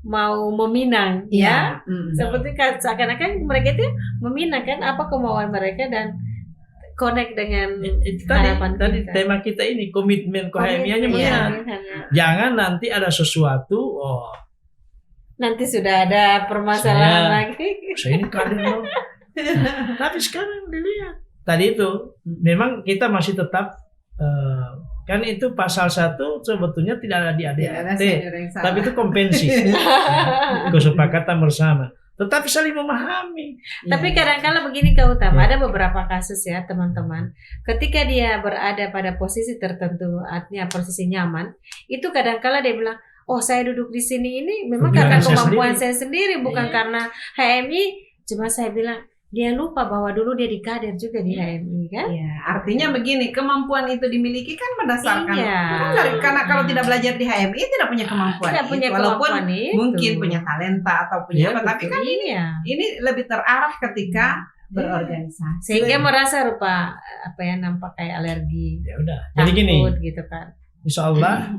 mau meminang, ya. Seperti seakan-akan mereka itu meminang kan apa kemauan mereka dan connect dengan Itu harapan tadi kita. tema kita ini komitmen KHMI-nya menang. Jangan nanti ada sesuatu Nanti sudah ada permasalahan Saya- lagi. saya ini kader loh. Tapi sekarang dilihat tadi itu memang kita masih tetap kan itu pasal 1 sebetulnya tidak ada di ADART, tapi itu konvensi kesepakatan bersama. Tetapi saling memahami. Tapi kadang-kala begini Kak Utama, Ya. ada beberapa kasus ya teman-teman. Ketika dia berada pada posisi tertentu, artinya posisi nyaman, itu kadang-kala dia bilang, oh saya duduk di sini ini memang Perjuangan karena saya kemampuan sendiri. saya sendiri, bukan Iya. karena HMI. Cuma saya bilang, dia lupa bahwa dulu dia dikader juga di HMI kan? Iya, artinya begini, kemampuan itu dimiliki kan berdasarkan Iya. karena kalau tidak belajar di HMI tidak punya kemampuan. Tidak punya itu. Walaupun kemampuan itu. mungkin punya talenta atau punya Iya, apa, tapi kan Iya. ini lebih terarah ketika berorganisasi. Sehingga merasa rupa nampak kayak alergi. Ya udah. Jadi gini, Takut gitu kan. insya Allah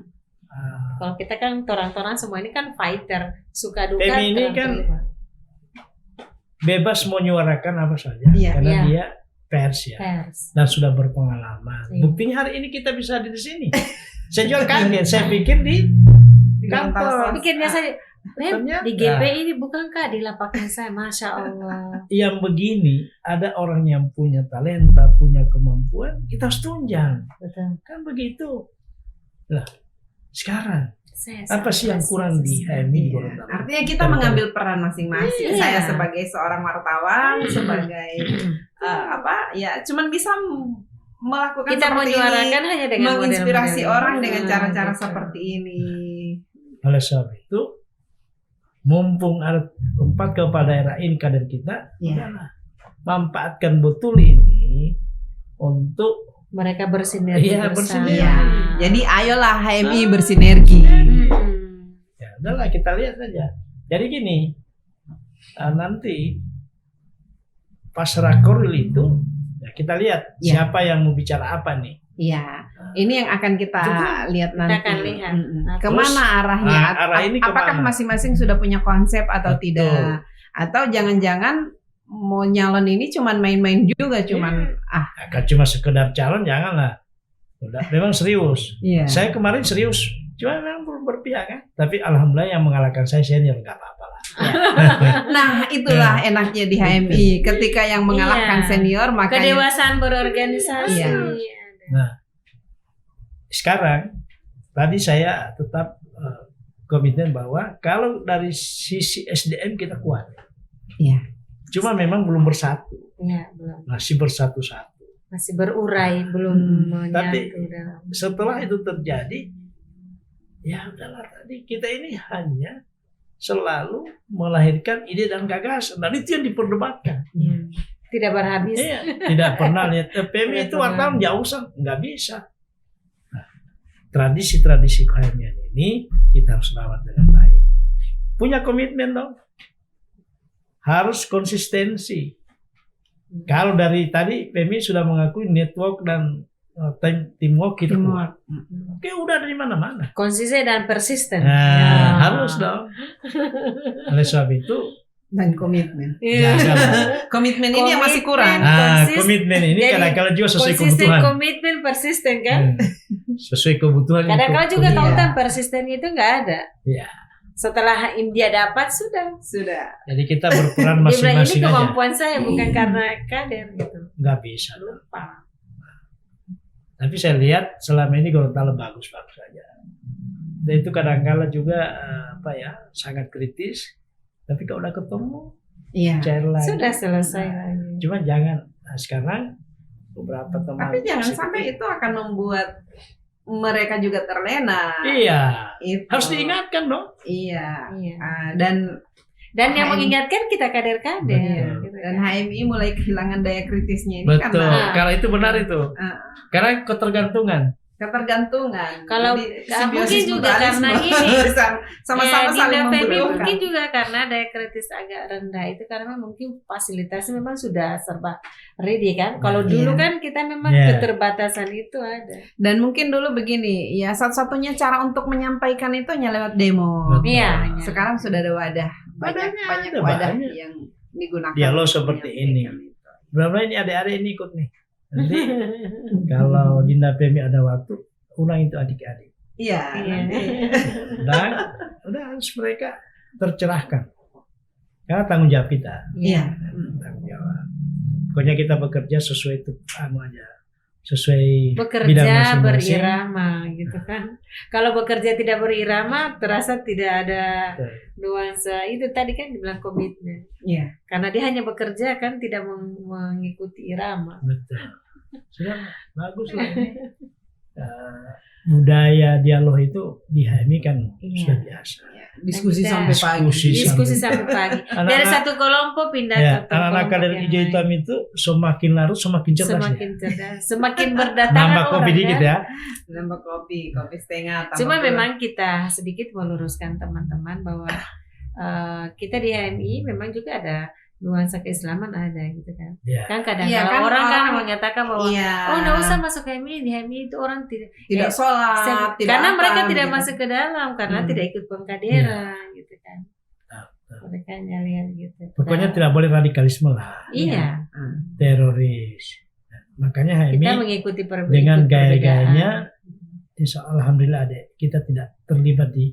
Kalau kita kan torang-torang semua ini kan fighter, suka duka Pemi ini terang kan terima. bebas menyuarakan apa saja Iya, karena iya. dia pers ya Pers. dan sudah berpengalaman. Iya. Buktinya hari ini kita bisa ada di sini. Saya juga kaget. Saya pikir di kantor. Pikirnya saya, Ternyata. di GP ini bukankah di lapaknya saya, Masya Allah. Yang begini ada orang yang punya talenta, punya kemampuan, kita harus tunjang. Betul. Kan begitu. Lah, sekarang Saya apa sih yang kurang di HMI di Gorontalo? Artinya kita mengambil peran masing-masing. Iya. Saya sebagai seorang wartawan, sebagai cuman bisa melakukan Kita seperti menyuarakan ini, hanya dengan menginspirasi model-model. orang dengan cara-cara betul. seperti ini. Oleh sebab itu, mumpung ada 4 kepala daerah ini kader kita, Iya. udahlah, manfaatkan betul ini untuk mereka bersinergi Iya, bersama. bersinergi. Iya. Jadi ayolah HMI bersinergi. Ya udahlah kita lihat saja. Jadi gini, nanti pas rakoril itu ya kita lihat Ya. siapa yang mau bicara apa nih. Iya, ini yang akan kita lihat nanti. akan lihat. Mm-mm. Nah, Kemana arahnya? arah ini Apakah kemana? masing-masing sudah punya konsep atau Betul. tidak? Atau jangan-jangan mau nyalon ini cuman main-main juga, cuman Akan cuma sekedar calon, janganlah. Udah, memang serius. Iya. Saya kemarin serius, cuma memang belum berpihak kan. Tapi alhamdulillah yang mengalahkan saya senior, nggak apa-apa lah. Nah, itulah enaknya di HMI. Ketika yang mengalahkan Iya. senior, makanya kedewasaan berorganisasi. Iya. Sekarang, tadi saya tetap komitmen bahwa kalau dari sisi SDM kita kuat. Iya. Cuma memang belum bersatu, Iya, belum. masih bersatu-satu. Masih berurai, belum Tapi menyatu dalam. setelah itu terjadi, ya udahlah tadi kita ini hanya selalu melahirkan ide dan gagasan, dan itu yang diperdebatkan. Iya. Tidak berhabis. Iya, tidak pernah lihat PMI itu Tidak wartawan jauh nggak bisa. Nah, tradisi-tradisi kehamilan ini kita harus rawat dengan baik. Punya komitmen dong. Harus konsistensi. Kalau dari tadi PMI sudah mengakui network dan teamwork kita kuat. Oke, udah dari mana-mana. Konsisten dan persisten. Nah, Ya. harus dong. Oleh sebab itu, dan komitmen. Iya. jangan. Komitmen ini yang masih kurang. Komitmen ini Jadi, kadang-kadang juga sesuai Konsisten, kebutuhan. komitmen, persisten kan? Sesuai kebutuhan. Kadang-kadang juga Iya. tautan persisten itu nggak ada. Iya. Setelah India dapat sudah. Jadi kita berperan Dia bilang ini masing-masing aja. kemampuan saya bukan karena kader gitu. Nggak bisa. Lupa. Tapi saya lihat selama ini Gorontalo bagus-bagus saja. Dan itu kadang-kala juga sangat kritis. Tapi kalau udah ketemu, Iya. cair lagi. Sudah selesai lagi. Cuma jangan. Nah, sekarang beberapa teman. Tapi jangan sampai itu akan membuat mereka juga terlena. Iya. Itu. Harus diingatkan dong. Iya. Iya. Dan yang HMI mengingatkan kita kader-kader. Betul. Gitu dan kan. HMI mulai kehilangan daya kritisnya ini Betul. karena Kalau itu benar itu. Karena ketergantungan. ketergantungan. Kalau Jadi, mungkin simbiosis juga karena mutualisme. ini sama-sama saling Dinda Feby membutuhkan. mungkin juga karena daya kritis agak rendah itu karena mungkin fasilitasnya memang sudah serba ready kan. Kalau Iya. dulu kan kita memang Iya. keterbatasan itu ada. Dan mungkin dulu begini, ya satu-satunya cara untuk menyampaikan itu hanya lewat demo. Betul. Iya. Sekarang sudah ada wadah, banyak Wadahnya ada, wadah banyak. yang digunakan. Dialog untuk seperti ini. menyampaikan itu. Berapa ini adik-adik ini ikut nih. Nanti kalau Dinda Pemi ada waktu, ulang itu adik-adik. Iya. Iya. nanti. Dan udah harus mereka tercerahkan. Karena tanggung jawab kita. Iya. Tanggung jawab. Pokoknya kita bekerja sesuai itu aja. Sesuai bidang Bekerja masing-masing. berirama gitu kan. Kalau bekerja tidak berirama terasa tidak ada nuansa itu tadi kan dibilang komitmen. Iya. Karena dia hanya bekerja kan tidak mengikuti irama. Betul. Sudah bagus lah ini. Budaya dialog itu di HMI kan Iya. sudah biasa. Diskusi Kita- sampai pagi. Diskusi sampai pagi. Dari satu kelompok pindah Ya, ke anak-anak kader kelompok hijau yang hitam lain. itu semakin larut semakin cerdas Semakin ya. cerdas, semakin berdatangan Nambah kopi orang, dikit kan? ya. Nambah kopi setengah. tambah Cuma gula. memang kita sedikit meluruskan teman-teman bahwa kita di HMI memang juga ada nuansa keislaman ada gitu kan. Ya. Kan kadang Iya, kan orang kan orang- menyatakan bahwa Iya. oh nggak usah masuk HMI, di HMI itu orang tidak tidak sholat, tidak karena apa, mereka tidak gitu. masuk ke dalam karena Hmm. tidak ikut pengkaderan gitu kan. Betul. Mereka nyalian gitu. Pokoknya Nah, tidak boleh radikalisme lah, iya. teroris. Makanya HMI Kita mengikuti dengan perbedaan. gaya-gayanya, insya Allah, alhamdulillah kita tidak terlibat di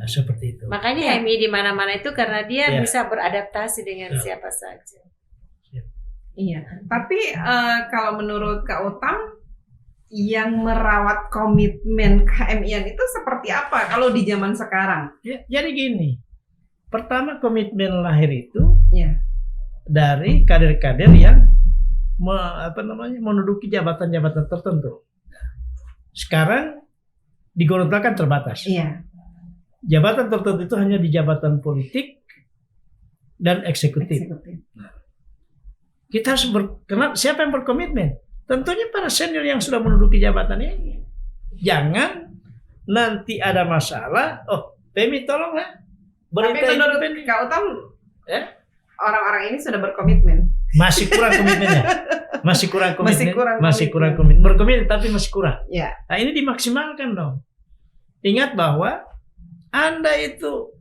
seperti itu. Makanya HMI di mana-mana itu karena dia Iya. bisa beradaptasi dengan Iya. siapa saja. Iya. Tapi kalau menurut Kak Utam, yang merawat komitmen KMI-an itu seperti apa kalau di zaman sekarang? Ya, jadi gini, pertama komitmen lahir itu Iya. dari kader-kader yang menduduki jabatan-jabatan tertentu. Sekarang di Gorontalo kan terbatas. Iya. Jabatan tertentu itu hanya di jabatan politik dan eksekutif. Eksekutif. Kita harus kenapa siapa yang berkomitmen? tentunya para senior yang sudah menduduki jabatan ini. Jangan nanti ada masalah, PMI tolonglah. Tapi menurut independen. Kak Utam, orang-orang ini sudah berkomitmen. Masih kurang komitmennya. Masih kurang kurang komitmen. Berkomitmen tapi masih kurang. Ya. Nah, ini dimaksimalkan dong. Ingat bahwa Anda itu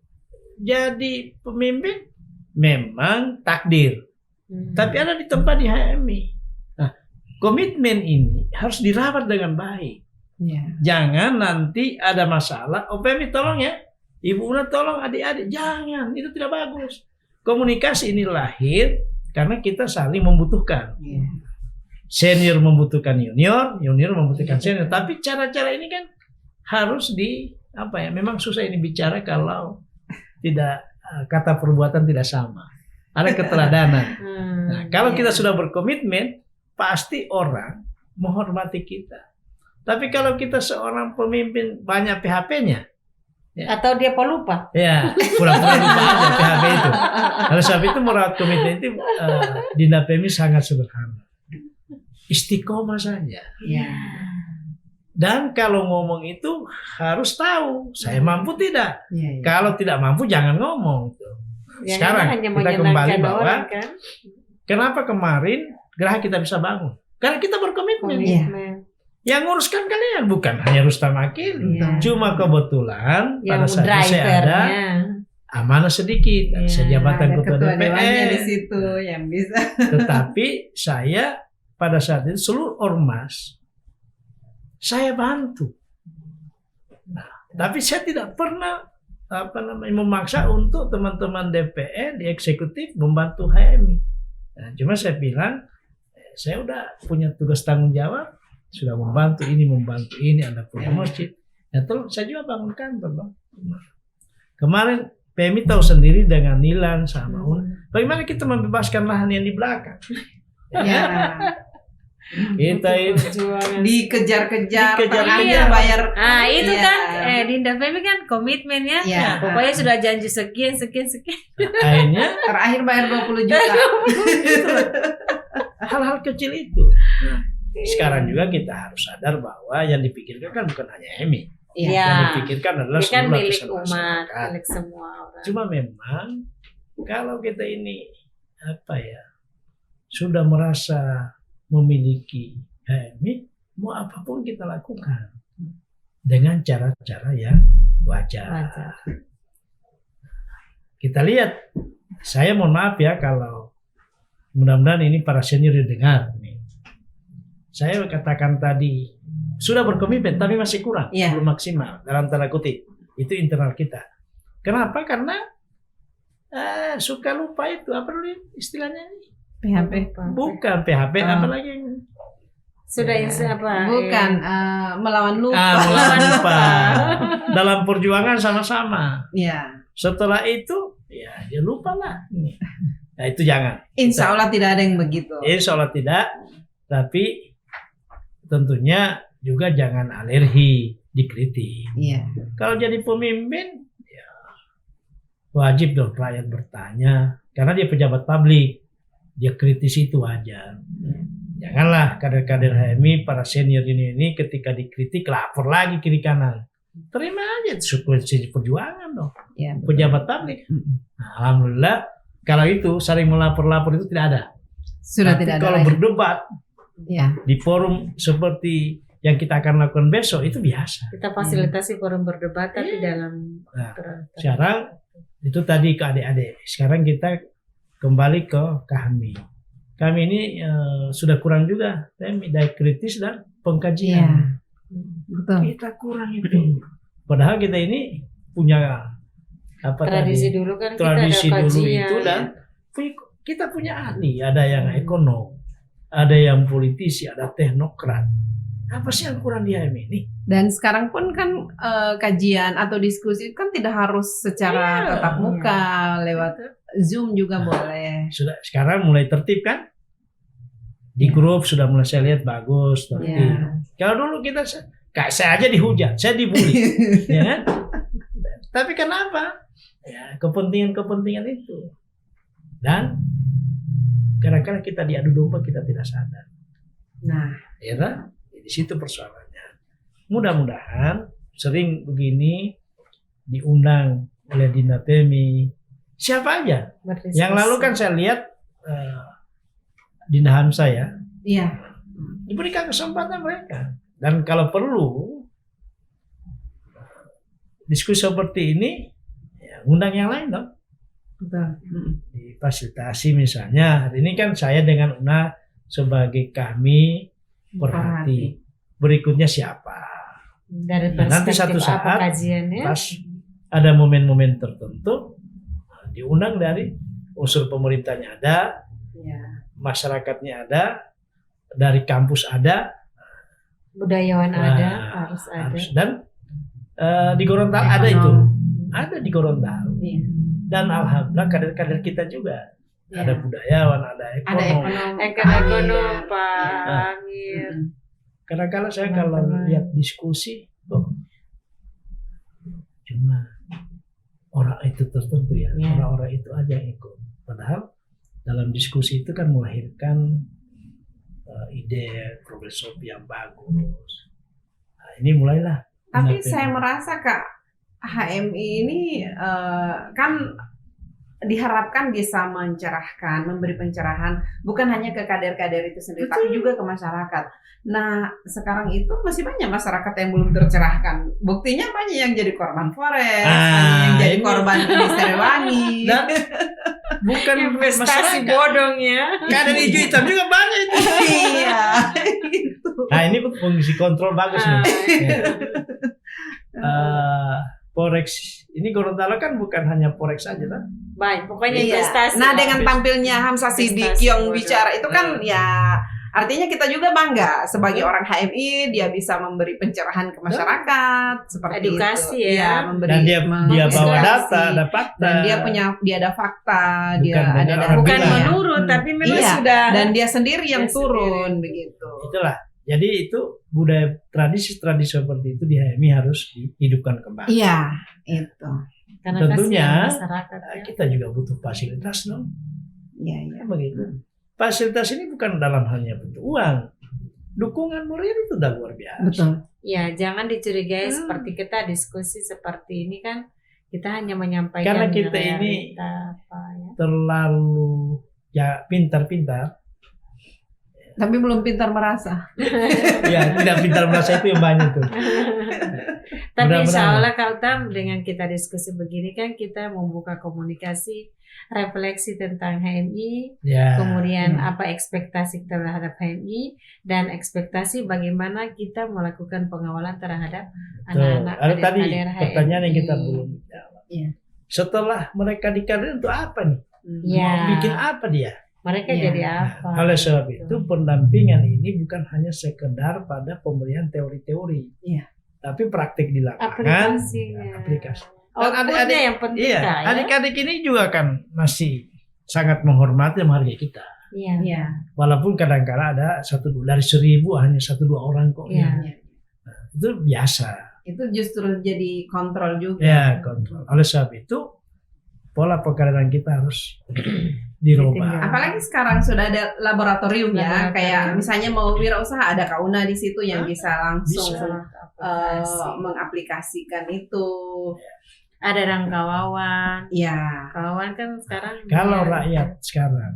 jadi pemimpin memang takdir. Tapi Anda ditempa di HMI. Nah, komitmen ini harus dirawat dengan baik. Ya. Jangan nanti ada masalah, PMI tolong ya. Ibu Una tolong adik-adik. Jangan, itu tidak bagus. Komunikasi ini lahir karena kita saling membutuhkan. Ya. Senior membutuhkan junior, junior membutuhkan senior. Tapi cara-cara ini kan harus memang susah ini bicara kalau tidak kata perbuatan tidak sama. Ada keteladanan. Nah, kalau kita sudah berkomitmen, pasti orang menghormati kita. Tapi kalau kita seorang pemimpin banyak PHP-nya, atau dia pelupa, ya pura-pura lupa aja PHP itu. Kalau sebab itu merawat komitmen itu di PMI sangat sederhana. Istiqomah saja. ya. Dan kalau ngomong itu harus tahu saya mampu tidak. Ya. Kalau tidak mampu jangan ngomong. Sekarang hanya kita kembali bahwa orang, kan? kenapa kemarin geraha kita bisa bangun? Karena kita berkomitmen. Yang nguruskan kalian bukan hanya Rustam Akil. Iya. Cuma kebetulan Yang pada saat itu saya ada drivernya. amanah sedikit. Iya, Saya jabatan Ada ketua ketua dewannya di DPR. situ yang bisa. Tetapi saya pada saat itu seluruh ormas saya bantu. Nah, tapi saya tidak pernah memaksa untuk teman-teman DPR di eksekutif membantu HMI. Nah, cuma saya bilang saya udah punya tugas tanggung jawab, sudah membantu ini, Anda punya masjid. Ya, saya juga bangun kantor, Bang. Kemarin PMI tahu sendiri dengan Nilan sama Una, bagaimana kita membebaskan lahan yang di belakang. Ya. Kita ini Dikejar-kejar, Dikejar-kejar. bayar. Ah, itu Iya. kan Dinda PMI kan komitmen ya. Iya. Pokoknya sudah janji sekian. akhirnya Terakhir bayar 20 juta. hal-hal kecil itu. Nah, sekarang juga kita harus sadar bahwa yang dipikirkan kan bukan hanya HMI. Iya. Yang dipikirkan adalah Dia kan seluruh milik lapisan umat, masyarakat. milik semua orang. Cuma memang kalau kita ini sudah merasa memiliki HMI, mau apapun kita lakukan dengan cara-cara yang wajar. Kita lihat, saya mohon maaf ya kalau mudah-mudahan ini para senior didengar. Saya katakan tadi sudah berkomitmen tapi masih kurang, Iya. belum maksimal dalam tanda kutip. Itu internal kita. Kenapa? Karena suka lupa itu apa dulu istilahnya ini? PHP. Bukan PHP, apalagi yang Sudah apa? Bukan melawan lupa. melawan lupa. Dalam perjuangan sama-sama. Ya. Setelah itu ya dia lupa lah. Nah itu jangan. Insya Allah tidak ada yang begitu. Insya Allah tidak. Tapi tentunya juga jangan alergi dikritik. Iya. Kalau jadi pemimpin ya wajib dong rakyat bertanya. Karena dia pejabat publik. Dia kritis itu wajar. Janganlah kader-kader HMI, para senior ini ketika dikritik lapor lagi kiri kanan. Terima aja konsekuensi perjuangan dong. Ya, Pejabat publik. Nah, alhamdulillah kalau itu saling melapor-lapor itu tidak ada. sudah Tapi tidak ada kalau lagi. berdebat Ya. di forum seperti yang kita akan lakukan besok itu biasa. Kita fasilitasi forum berdebat tapi Iya. dalam Nah, sekarang itu tadi ke adik-adik. Sekarang kita kembali ke kami. Kami ini sudah kurang juga daya kritis dan pengkajian. Iya. Betul. Kita kurang itu. Padahal kita ini punya tradisi dulu kan tradisi kita ada dulu kajian. itu dan kita punya ahli, ada yang ekonom, ada yang politisi, ada teknokrat. Apa sih yang kurang di HMI ini? Dan sekarang pun kan kajian atau diskusi kan tidak harus secara Iya. tatap muka, lewat Zoom juga boleh. Sudah sekarang mulai tertib kan? Di grup sudah mulai saya lihat bagus tertib. Iya. Kalau dulu kita kayak saya aja dihujat, saya dibully, ya kan? Tapi kenapa? Ya kepentingan itu. Dan kadang-kadang kita diadu domba kita tidak sadar. Nah, Ya kan? Di situ persoalannya. Mudah-mudahan sering begini diundang oleh Dinda Pemi, siapa aja. Berdiskusi. Yang lalu kan saya lihat Dinda Hamsa ya, iya. diberikan kesempatan mereka. Dan kalau perlu diskusi seperti ini, ya, undang yang lain dong. Betul. Difasilitasi misalnya, hari ini kan saya dengan Una sebagai kami perhati. Berikutnya siapa? Dari Nah, nanti perspektif satu saat, apa kajiannya? Pas ada momen-momen tertentu, diundang dari unsur pemerintahnya ada, Iya. masyarakatnya ada, dari kampus ada, Budayawan Wah, ada, harus ada. dan di Gorontalo ada itu, ada di Gorontalo. Iya. Dan alhamdulillah kader-kader kita juga Iya. ada budayawan, ada Ada ekonom. Ekonom Iya. Pak Amir. Kadang-kadang saya Teman-teman. kalau lihat diskusi, kok cuma orang itu tertentu ya, Ya. orang-orang itu aja yang ikut. Padahal dalam diskusi itu kan melahirkan ide filosofi yang bagus. Nah, ini mulailah. Tapi Dinda saya Pemi. merasa Kak, HMI ini kan diharapkan bisa mencerahkan, memberi pencerahan bukan hanya ke kader-kader itu sendiri, tapi juga ke masyarakat. Nah, sekarang itu masih banyak masyarakat yang belum tercerahkan. Buktinya banyak yang jadi korban forex, banyak yang jadi ini. korban industri wangi. Dan bukan Investasi masyarakat. bodong ya. Kader hijau hitam juga banyak itu. Iya, gitu. Nah, ini fungsi kontrol bagus nih. Ya. Forex ini Gorontalo kan bukan hanya forex saja kan? Baik, pokoknya Iya. investasi. Nah, lah. dengan tampilnya Hamsa Sidik Investasi yang bodong. bicara itu kan ya artinya kita juga bangga sebagai orang HMI, dia bisa memberi pencerahan ke masyarakat seperti Edukasi itu. ya. Iya, memberi Dan dia bawa menginspirasi. data, ada fakta. Dan dia ada fakta, dia Bukan ada benar data. orang Bukan bilang. menurut, tapi memang Iya. sudah. Dan dia sendiri yang Dia turun sendiri. begitu. Itulah. Jadi itu budaya tradisi-tradisi seperti itu di HMI harus dihidupkan kembali. Iya, itu. Karena Tentunya, kasihan masyarakat ya. Kita juga butuh fasilitas dong. Iya, iya. Kan begitu. Fasilitas ini bukan dalam halnya bentuk uang. Dukungan moral itu udah luar biasa. Betul. Ya, jangan dicurigai Hmm. seperti kita diskusi seperti ini kan kita hanya menyampaikan Karena kita ini realita apa ya. terlalu ya pintar-pintar. Tapi belum pintar merasa. Ya tidak pintar merasa itu yang banyak tuh. Tapi Mudah-mudahan. insya Allah kalau dengan kita diskusi begini kan kita membuka komunikasi, refleksi tentang HMI, Ya. kemudian apa ekspektasi terhadap HMI dan ekspektasi bagaimana kita melakukan pengawalan terhadap anak-anak Ada tadi kader-kader HMI. pertanyaan yang kita belum jawab. Iya. Setelah mereka dikader untuk apa nih? Ya. Mau bikin apa dia? Mereka Iya. jadi apa? Nah, oleh sebab itu pendampingan ini bukan hanya sekedar pada pemberian teori-teori, Iya. tapi praktik di lapangan. aplikasinya. aplikasi. Dan Outputnya adik-adik- yang penting Iya, Kak, ya. adik-adik ini juga kan masih sangat menghormati dan menghargai kita. Iya. Iya. Walaupun kadang-kadang ada 1-2 dari 1000 hanya 1-2 orang kok. Iya. Itu biasa. Itu justru jadi kontrol juga. Ya, kontrol. Oleh sebab itu pola pekaderan kita harus dirubah. Apalagi sekarang sudah ada laboratorium ya, Laboratorium. kayak misalnya mau wirausaha ada Kauna di situ yang bisa langsung Aplikasi. mengaplikasikan itu. Ada Rangkawawan. Ya, Kawan kan sekarang Kalau dia- rakyat sekarang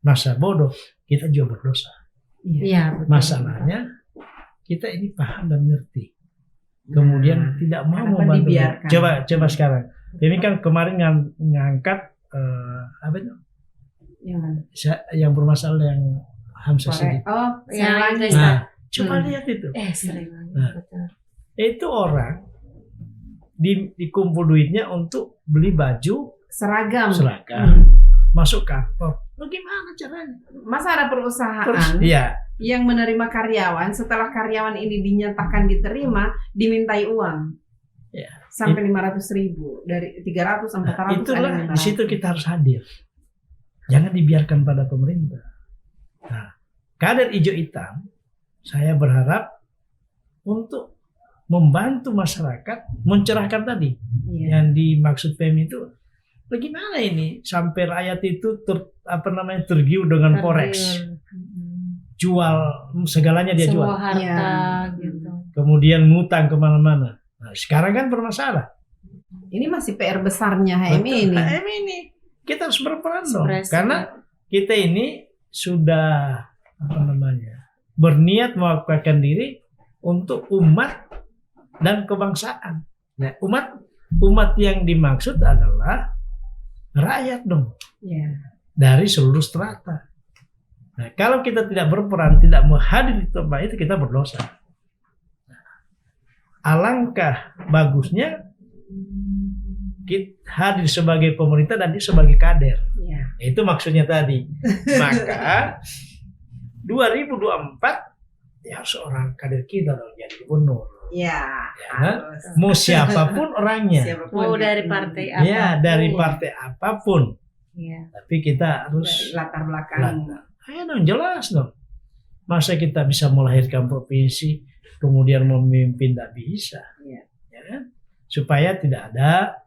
masa bodoh, kita juga berdosa. Iya, betul. Masalahnya kita ini paham dan ngerti. Kemudian Nah, tidak mau kenapa membantu. dibiarkan? Coba sekarang. Ini kan kemarin ngangkat apa itu? yang mana? Yang bermasalah yang Hamsa Sidik. Oh, Yang Selangi. itu, Nah, coba Hmm. lihat itu. sering banget, Nah. betul. Itu orang dikumpul duitnya untuk beli baju Seragam. seragam, masuk kantor. Lo gimana caranya? Masa ada perusahaan Terus, iya, yang menerima karyawan setelah karyawan ini dinyatakan diterima dimintai uang? Ya. Sampai 500.000 dari 300 sampai 400 ada itulah yang di situ kita harus hadir. Jangan dibiarkan pada pemerintah. Nah, kader hijau hitam, saya berharap untuk membantu masyarakat mencerahkan tadi. Iya. Yang dimaksud PM itu, bagaimana ini sampai rakyat itu tergiur dengan forex. jual segalanya dia jual. Semua harta Iya. gitu. Kemudian ngutang kemana-mana. Nah, sekarang kan bermasalah. Ini masih PR besarnya HMI ini. HMI ini kita harus berperan dong. Ekspresi. Karena kita ini sudah berniat mewakilkan diri untuk umat dan kebangsaan. Nah, umat yang dimaksud adalah rakyat dong, Iya. dari seluruh strata. Nah, kalau kita tidak berperan, tidak menghadiri tempat itu, kita berdosa. Alangkah bagusnya kita hadir sebagai pemerintah dan dia sebagai kader. Iya. Itu maksudnya tadi. Maka 2024 ya seorang kader kita dong jadi gubernur. Iya. Ya kan? Mau siapapun orangnya. Siapapun. Mau dari partai apa? Ya dari partai apapun. Iya. Tapi kita Dari harus latar belakang. ayo dong, jelas dong. Masa kita bisa melahirkan provinsi kemudian memimpin, tidak bisa. Iya. Ya kan? Supaya tidak ada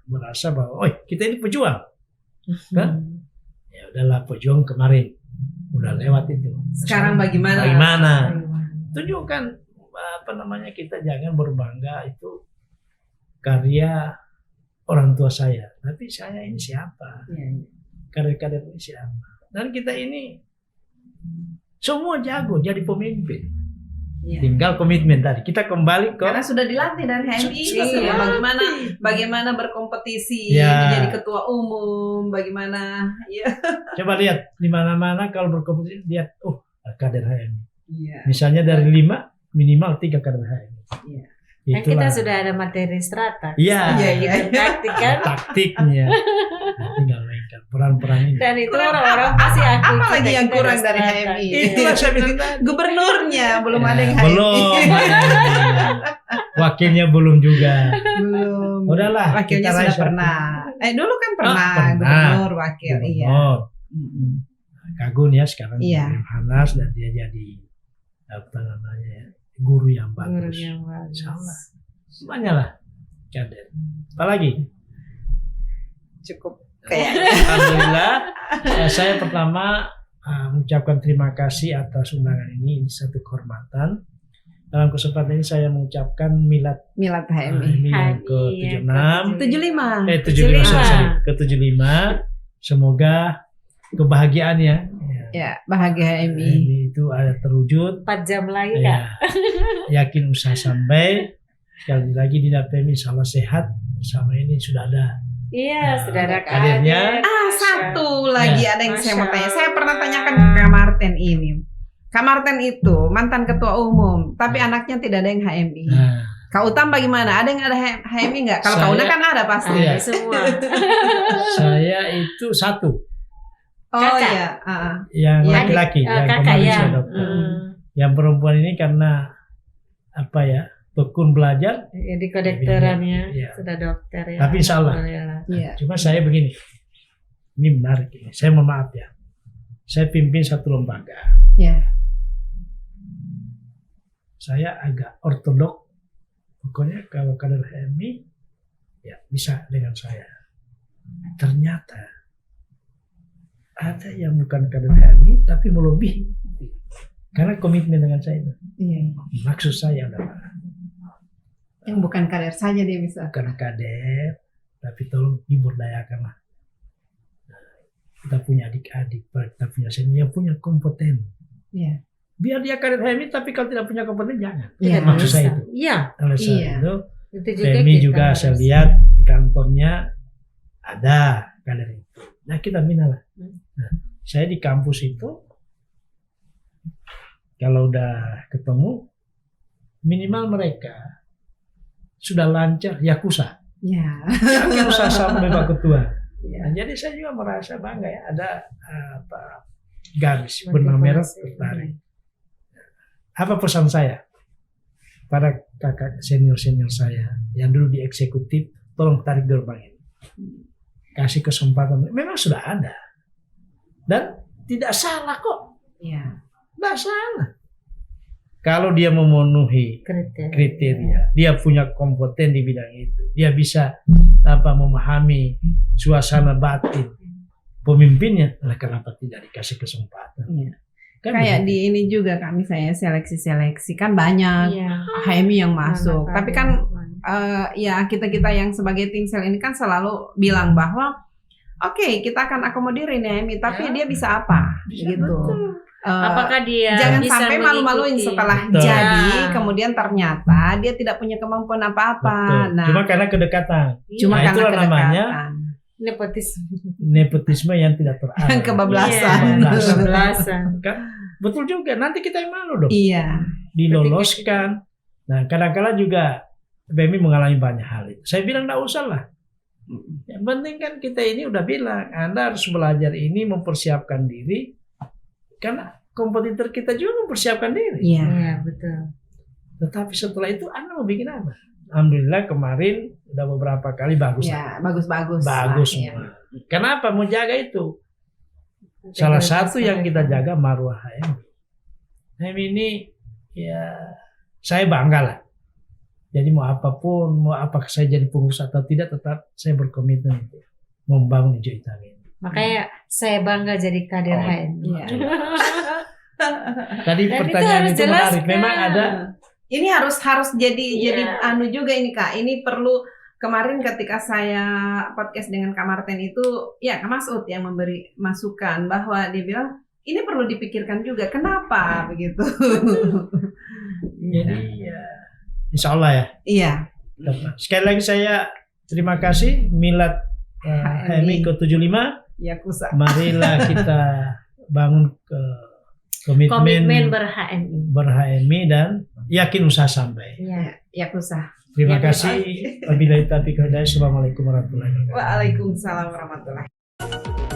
merasa bahwa kita ini pejuang. Kan? Ya udahlah, pejuang kemarin udah lewat itu. Sekarang bagaimana? Tunjukkan kita jangan berbangga itu karya orang tua saya, tapi saya ini siapa? Iya. Kader-kader ini siapa? Dan kita ini semua jago jadi pemimpin. Iya. Tinggal komitmen tadi. Kita kembali ke Karena sudah dilatih dari HMI. Iya. Bagaimana berkompetisi Ya. menjadi ketua umum, bagaimana ya. coba lihat di mana-mana kalau berkompetisi, lihat kader HMI. Iya. Misalnya dari 5 minimal 3 kader HMI. Iya. Kan kita Itulah. sudah ada materi strata. Iya. Iya, iya. Kita praktikan. Taktiknya. Nah, tinggal mainkan peran-peran ini. Dan itu orang-orang pasti akui. Apa lagi yang kita kurang ada dari strata. HMI? Itulah saya bilang tadi. Gubernurnya belum ada yang belum. Wakilnya belum juga. belum. Udahlah, Wakilnya kita sudah raih satu. pernah. Dulu kan pernah, pernah. gubernur, wakil. Iya. Gubernur. Mm-mm. Kagun ya sekarang Iya. Hanas dan dia jadi guru yang Guru bagus. yang bagus. Insyaallah. Semuanya lah kader. Apalagi? Cukup kayaknya. Alhamdulillah. Saya pertama mengucapkan terima kasih atas undangan ini. Ini satu kehormatan. Dalam kesempatan ini saya mengucapkan milad Milad HMI. yang ke-76. 75. 75 sorry, ke-75. Semoga kebahagiaannya Ya, bahagia HMI. ini itu ada terwujud. 4 jam lagi Kak. Ya, yakin usaha sampai. Sekali lagi di PMI insya Allah sehat. Bersama ini sudah ada. Iya, sudah ada kadernya. kader. Satu lagi Ya. ada yang saya mau Masya tanya. Allah. Saya pernah tanyakan ke Kak Marten ini. Kak Marten itu mantan ketua umum, tapi anaknya tidak ada yang HMI. Nah, Kak Utam bagaimana? Ada yang ada HMI nggak? Kalau Kak Saya- Una kan ada pasti. Iya. Ada semua. saya itu satu Oh Kakak. iya. yang Iya, laki-laki yang kakak kemarin ya. saya dokter. Hmm. Yang perempuan ini karena tekun belajar. Ya, di kedokterannya Iya. sudah dokter ya. Tapi insya Allah. Alhamdulillah. Iya. Cuma saya begini, ini menarik ini. Saya mohon maaf ya. Saya pimpin satu lembaga. Iya. Saya agak ortodok. Pokoknya kalau kader HMI ya bisa dengan saya. Ternyata ada yang bukan kader HMI tapi melebihi. Karena komitmen dengan saya. Iya. Maksud saya adalah Yang bukan kader saja dia bisa. bukan kader, tapi tolong diberdayakanlah. Kita punya adik-adik, kita punya senior yang punya kompeten. Iya. Biar dia kader HMI, tapi kalau tidak punya kompeten jangan. Iya. Maksud saya Bisa. itu. Iya, Alasan Iya. itu, itu juga PMI kita juga harus. saya lihat di kantornya ada kader itu. Nah kita bina lah. Nah, saya di kampus itu, kalau udah ketemu, minimal mereka sudah lancar Yakuza. Iya. Yakuza sampai Pak Ketua. Iya. Nah, jadi saya juga merasa bangga ya ada garis benang merah Motivasi. tertarik. Apa pesan saya pada kakak senior saya yang dulu di eksekutif, tolong tarik gerbang ini, kasih kesempatan. Memang sudah ada dan tidak salah kok, Iya. tidak salah. Kalau dia memenuhi kriteria, dia punya kompeten di bidang itu, dia bisa memahami suasana batin pemimpinnya, lah kenapa tidak dikasih kesempatan? Iya. Kan Kayak begitu. di ini juga kami saya seleksi kan banyak Iya. HMI yang masuk. Anak Tapi kan anak. ya kita yang sebagai tim sel ini kan selalu bilang bahwa oke, kita akan akomodir ini HMI, tapi dia bisa apa Bisa, gitu. betul. Apakah dia Jangan bisa sampai malu-maluin mengikuti? setelah Betul. jadi, Ya. kemudian ternyata dia tidak punya kemampuan apa-apa. Betul. Nah, Cuma karena kedekatan, cuma Nah, karena itulah kedekatan, namanya Nepotisme. nepotisme yang tidak terarah. yang kebablasan. Iya, kebablasan. Kan betul juga. Nanti kita yang malu dong. Iya. Diloloskan. Nah, kadang-kala juga BMI mengalami banyak hal itu. Saya bilang enggak usah lah. Yang penting kan kita ini udah bilang, Anda harus belajar ini, mempersiapkan diri, karena kompetitor kita juga mempersiapkan diri. Iya. Iya, betul. Tetapi setelah itu Anda mau bikin apa? Alhamdulillah kemarin udah beberapa kali bagus. Ya, bagus-bagus. Bagus lah, ya. semua. Kenapa mau jaga itu? Salah satu yang kita jaga marwah HMI. HMI ini ya saya bangga lah. Jadi mau apapun, mau apakah saya jadi pengurus atau tidak, tetap saya berkomitmen untuk membangun Hijau Hitam ini. Makanya saya bangga jadi kader HMI. Iya. Tadi Dan pertanyaan itu harus itu menarik. jelaskan. Memang ada. Ini harus jadi Iya. anu juga ini Kak. Ini perlu kemarin ketika saya podcast dengan Kak Martin itu, ya Kak Masud yang memberi masukan bahwa dia bilang ini perlu dipikirkan juga. Kenapa begitu? Jadi ya, insya Allah ya. Iya. Sekali lagi saya terima kasih Milad HMI ke-75. Yakuza. Marilah kita bangun ke komitmen ber-HMI. ber-HMI dan yakin usaha sampai. Iya. Yakuza. Terima Ya, kasih. Wabillahi taufiq wal hidayah. Assalamualaikum warahmatullahi wabarakatuh. Waalaikumsalam warahmatullahi.